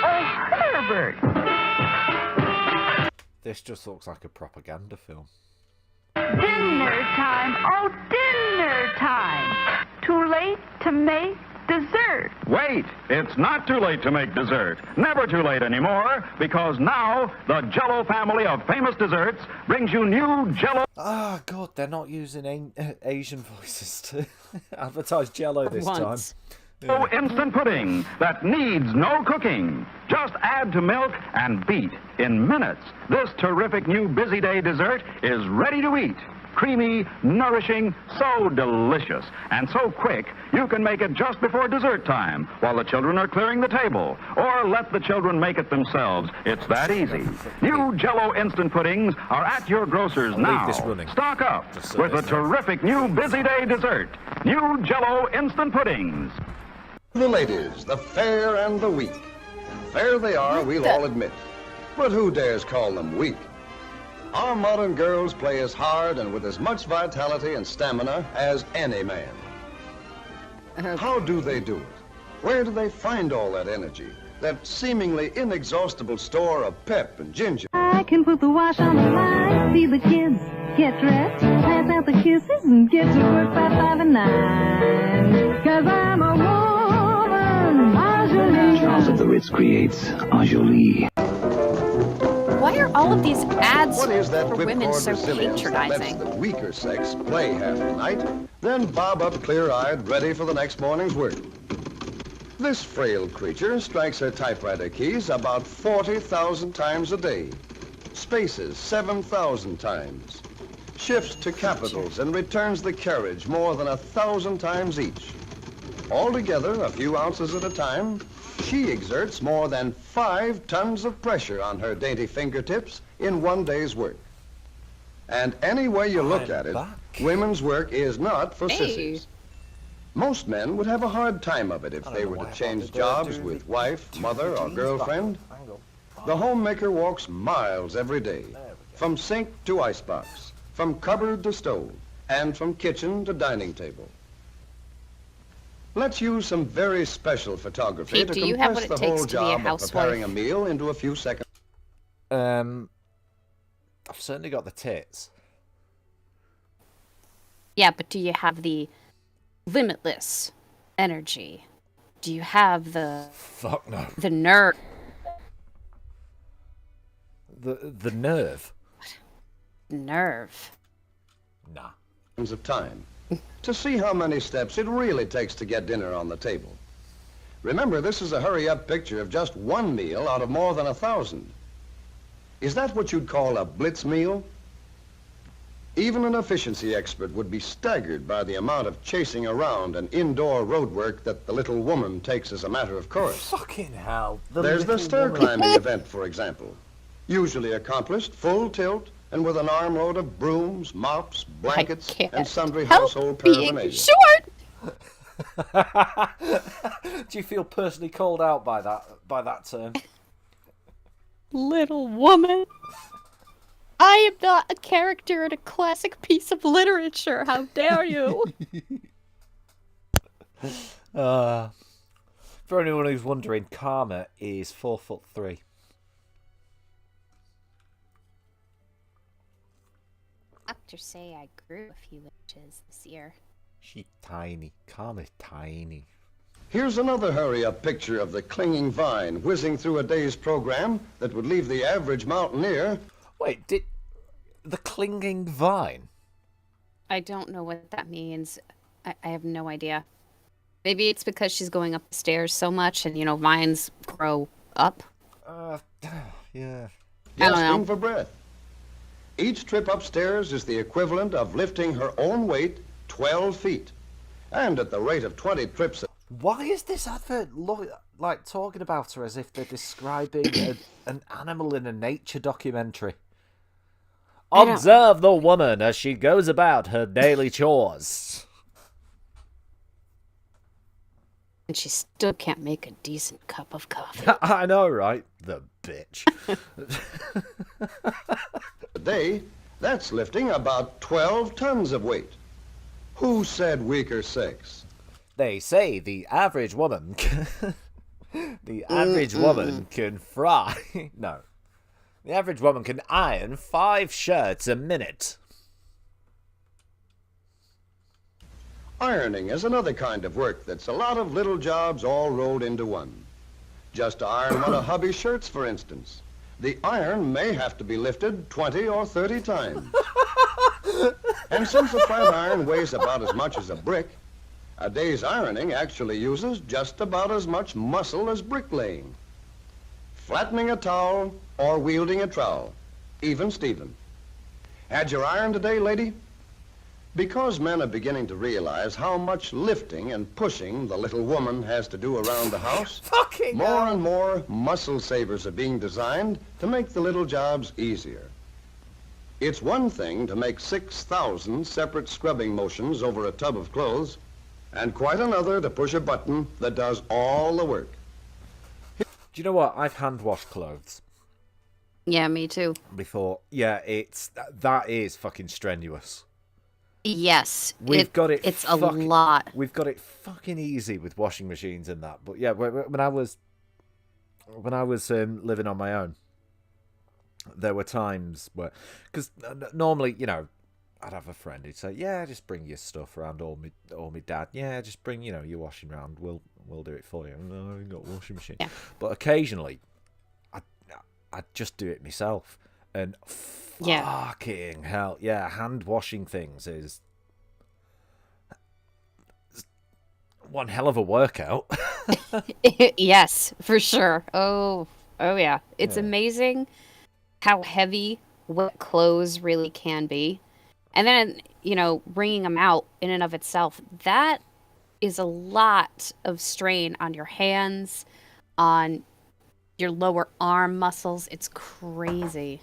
Oh, Herbert. This just looks like a propaganda film. Dinner time, oh, dinner time. Too late to make dessert. Wait, it's not too late to make dessert. Never too late anymore, because now the Jell-O family of famous desserts brings you new Jell-O. Ah, God, they're not using Asian voices to advertise Jell-O this Once. time. Instant pudding that needs no cooking. Just add to milk and beat. In minutes, this terrific new busy day dessert is ready to eat. Creamy, nourishing, so delicious, and so quick, you can make it just before dessert time while the children are clearing the table, or let the children make it themselves. It's that easy. New Jell-O instant puddings are at your grocer's now. Leave this running. Stock up Just so with a there's no- terrific new busy day dessert. New Jell-O instant puddings. The ladies, the fair and the weak. Fair they are, we'll all admit. But who dares call them weak? Our modern girls play as hard and with as much vitality and stamina as any man. How do they do it? Where do they find all that energy? That seemingly inexhaustible store of pep and ginger? I can put the wash on the line, see the kids get dressed, pass out the kisses, and get to work by 5 and 9. 'Cause I'm a woman, Angelie. Charles of the Ritz creates Angelie. Why are all of these ads What is that for women whipcord so resilience that lets patronizing? the weaker sex play half the night, then bob up clear-eyed, ready for the next morning's work? This frail creature strikes her typewriter keys about 40,000 times a day, spaces 7,000 times, shifts to capitals and returns the carriage more than 1,000 times each. Altogether, a few ounces at a time, she exerts more than 5 tons of pressure on her dainty fingertips in one day's work. And any way you look at it, women's work is not for sissies. Most men would have a hard time of it if they were to change jobs with wife, mother, or girlfriend. The homemaker walks miles every day, from sink to icebox, from cupboard to stove, and from kitchen to dining table. Let's use some very special photography Pete, to do you have compress what it the whole takes to be a job of housewife? preparing a meal into a few seconds. I've certainly got the tits. Yeah, but do you have the limitless energy? Do you have the Fuck no. the nerve? The nerve. Nerve. Nah. Of time to see how many steps it really takes to get dinner on the table. Remember, this is a hurry-up picture of just one meal out of more than 1,000. Is that what you'd call a blitz meal? Even an efficiency expert would be staggered by the amount of chasing around and indoor road work that the little woman takes as a matter of course. Fucking hell. There's the stair climbing event, for example. Usually accomplished full tilt and with an armload of brooms, mops, blankets, and sundry household paraphernalia. Short! Do you feel personally called out by that term? Little woman. I am not a character in a classic piece of literature. How dare you? For anyone who's wondering, Karma is 4'3". Doctors say I grew a few inches this year. She's tiny. Karma's tiny. Here's another hurry-up picture of the clinging vine whizzing through a day's program that would leave the average mountaineer... Wait, did... The clinging vine? I don't know what that means. I have no idea. Maybe it's because she's going up the stairs so much and, vines grow up. Yeah. I don't know. Gasping for breath. Each trip upstairs is the equivalent of lifting her own weight 12 feet. And at the rate of 20 trips... Why is this advert like talking about her as if they're describing an animal in a nature documentary? Observe the woman as she goes about her daily chores. And she still can't make a decent cup of coffee. I know, right? The bitch. A day, that's lifting about 12 tons of weight. Who said weaker sex? They say the average woman can fry. No. The average woman can iron 5 shirts a minute. Ironing is another kind of work that's a lot of little jobs all rolled into one. Just to iron one of hubby's shirts, for instance. The iron may have to be lifted 20 or 30 times. And since a flat iron weighs about as much as a brick, a day's ironing actually uses just about as much muscle as bricklaying. Flattening a towel or wielding a trowel. Even Steven. Had your iron today, lady? Because men are beginning to realize how much lifting and pushing the little woman has to do around the house, more and more muscle savers are being designed to make the little jobs easier. It's one thing to make 6,000 separate scrubbing motions over a tub of clothes, and quite another to push a button that does all the work. Do you know what? I've hand-washed clothes. Yeah, me too. Before. Yeah, that is fucking strenuous. Yes. It's a lot. We've got it fucking easy with washing machines and that. But yeah, when I was living on my own, there were times where, because normally, I'd have a friend who'd say, "Yeah, just bring your stuff around," or my dad, "Yeah, just bring your washing round. We'll do it for you." No, I ain't got a washing machine. Yeah. But occasionally, I'd just do it myself, and fucking hell, yeah, hand washing things is one hell of a workout. Yes, for sure. Oh yeah, it's amazing how heavy wet clothes really can be. And then, wringing them out in and of itself, that is a lot of strain on your hands, on your lower arm muscles. It's crazy.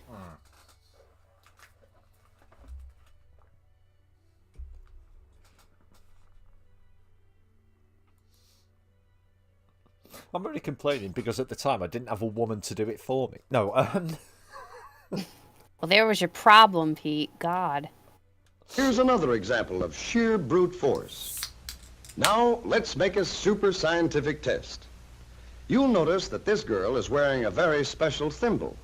I'm only complaining because at the time I didn't have a woman to do it for me. No, Well, there was your problem, Pete. God. Here's another example of sheer brute force. Now, let's make a super scientific test. You'll notice that this girl is wearing a very special thimble.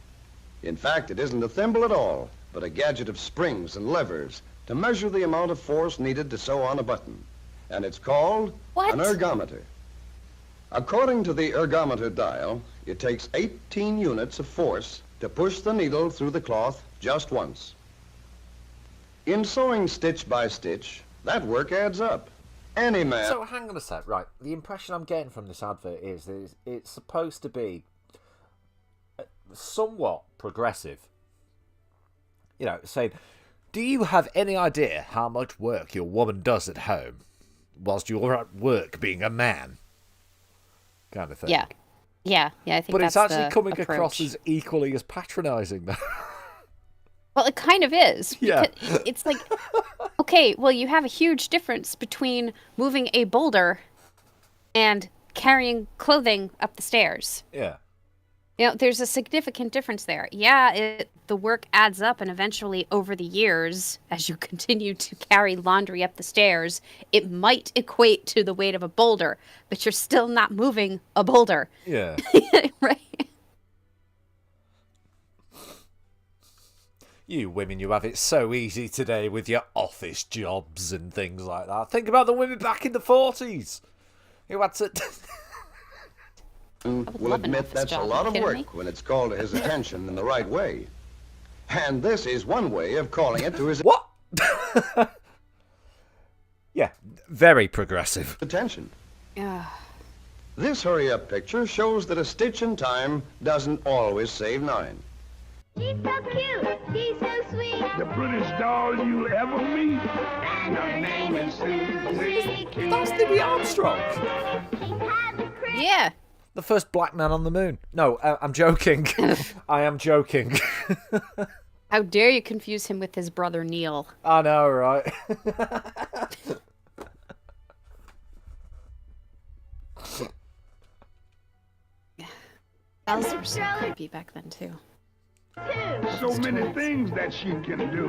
In fact, it isn't a thimble at all, but a gadget of springs and levers to measure the amount of force needed to sew on a button. And it's called an ergometer. According to the ergometer dial, it takes 18 units of force to push the needle through the cloth just once. In sewing stitch by stitch, that work adds up. Any man... So, hang on a sec, right. The impression I'm getting from this advert is it's supposed to be somewhat progressive. Saying, do you have any idea how much work your woman does at home whilst you're at work being a man? Kind of thing. Yeah. Yeah, I think but that's it's actually the coming approach. across as equally as patronising, though. Well, it kind of is. Yeah. It's like, okay, well, you have a huge difference between moving a boulder and carrying clothing up the stairs. Yeah. You know, there's a significant difference there. Yeah, the work adds up, and eventually, over the years, as you continue to carry laundry up the stairs, it might equate to the weight of a boulder, but you're still not moving a boulder. Yeah. Right? You women, you have it so easy today with your office jobs and things like that. Think about the women back in the 40s who had to... will admit that's a lot of work when it's called to his attention in the right way. And this is one way of calling it to his... What? Yeah, very progressive. Attention. Yeah. This hurry-up picture shows that a stitch in time doesn't always save 9. She's so cute. She's so sweet. The prettiest doll you'll ever meet. And her name is Susie. That's Louis Armstrong. Yeah. The first black man on the moon. No, I'm joking. I am joking. How dare you confuse him with his brother Neil? I know, right? Bells were so creepy back then, too. So many things that she can do.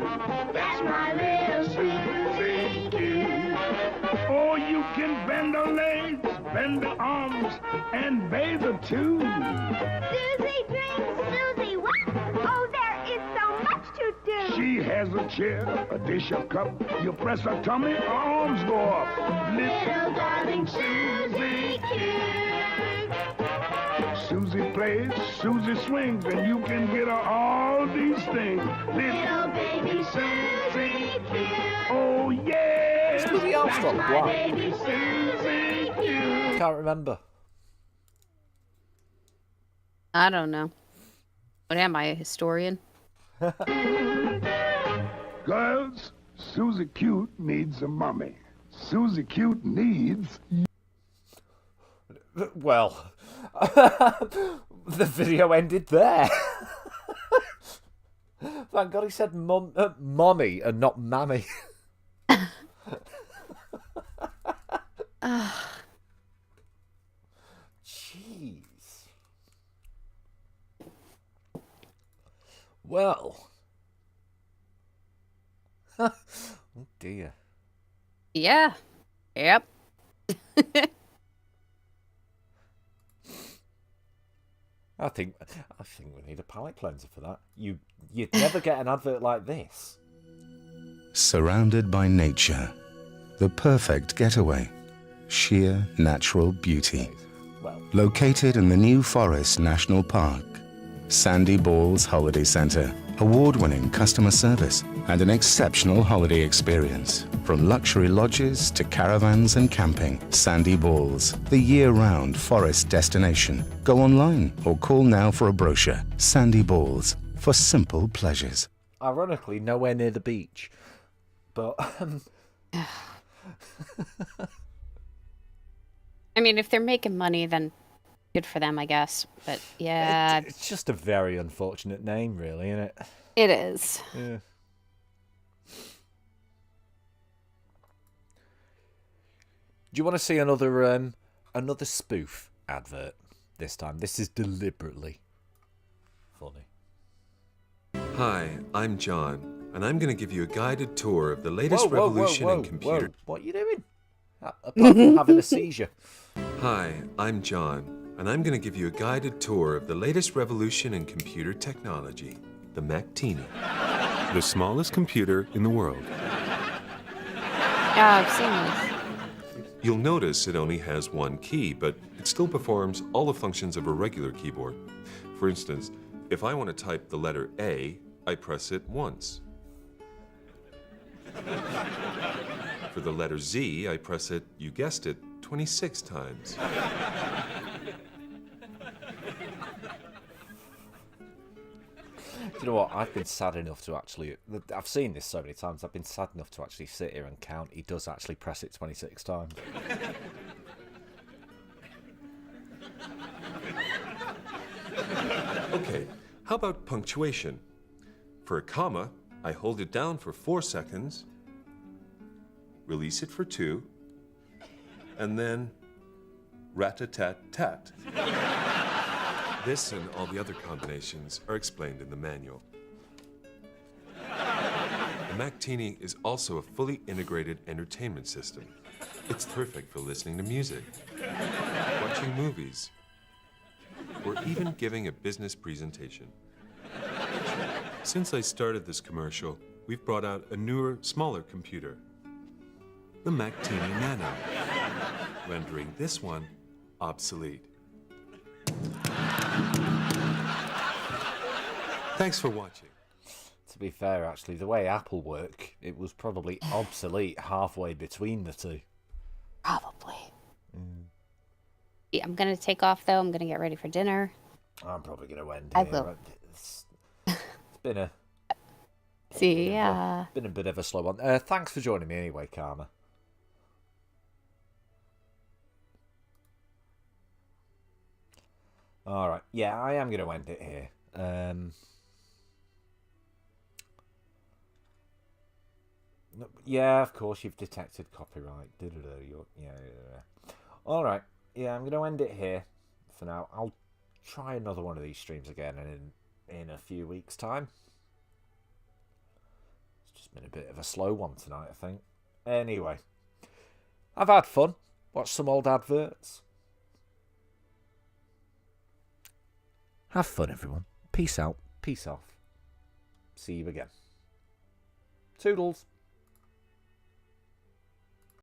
That's my little Susie Q. Oh, you can bend her legs, bend her arms, and bathe her too. Susie drinks. Susie what? Oh, there is so much to do. She has a chair, a dish, a cup. You press her tummy, her arms go up. Little darling Susie Q. Susie plays, Susie swings, and you can get her all these things. Little baby Susie Q. Oh, yes! It's Louis Armstrong, That's black. my baby Susie Q. Can't remember. I don't know. What am I, a historian? Girls, Susie Cute needs a mummy. Susie Cute needs... Well, the video ended there. Thank God he said mommy and not mammy. Jeez. Well. Oh dear. Yeah. Yep. I think we need a palate cleanser for that. You'd never get an advert like this. Surrounded by nature, the perfect getaway, sheer natural beauty. Located in the New Forest National Park, Sandy Balls Holiday Center, award-winning customer service and an exceptional holiday experience. From luxury lodges to caravans and camping, Sandy Balls, the year-round forest destination. Go online or call now for a brochure. Sandy Balls, for simple pleasures. Ironically, nowhere near the beach. But, I mean, if they're making money, then good for them, I guess. But, yeah. It's just a very unfortunate name, really, isn't it? It is. Yeah. Do you want to see another spoof advert this time? This is deliberately funny. Hi, I'm John, and I'm going to give you a guided tour of the latest revolution in computer... Whoa. What are you doing? Apart from having a seizure. Hi, I'm John, and I'm going to give you a guided tour of the latest revolution in computer technology, the Mac-Tini. The smallest computer in the world. Yeah, I've seen this. You'll notice it only has one key, but it still performs all the functions of a regular keyboard. For instance, if I want to type the letter A, I press it once. For the letter Z, I press it, you guessed it, 26 times. Do you know what? I've been sad enough to actually... I've seen this so many times. I've been sad enough to actually sit here and count. He does actually press it 26 times. How about punctuation? For a comma, I hold it down for 4 seconds, release it for 2, and then rat-a-tat-tat. This and all the other combinations are explained in the manual. The Mactini is also a fully integrated entertainment system. It's perfect for listening to music, watching movies, or even giving a business presentation. Since I started this commercial, we've brought out a newer, smaller computer, the Mactini Nano, rendering this one obsolete. Thanks for watching. To be fair, actually, the way Apple work, it was probably obsolete halfway between the two. Probably. Yeah, I'm going to take off, though. I'm going to get ready for dinner. I'm probably going to end I here. will. It's been a... See ya. Been a bit of a slow one. Thanks for joining me anyway, Karma. Alright, yeah, I am going to end it here. Yeah, of course, you've detected copyright. Yeah. Alright, yeah, I'm going to end it here for now. I'll try another one of these streams again in a few weeks' time. It's just been a bit of a slow one tonight, I think. Anyway, I've had fun. Watched some old adverts. Have fun, everyone. Peace out. Peace off. See you again. Toodles.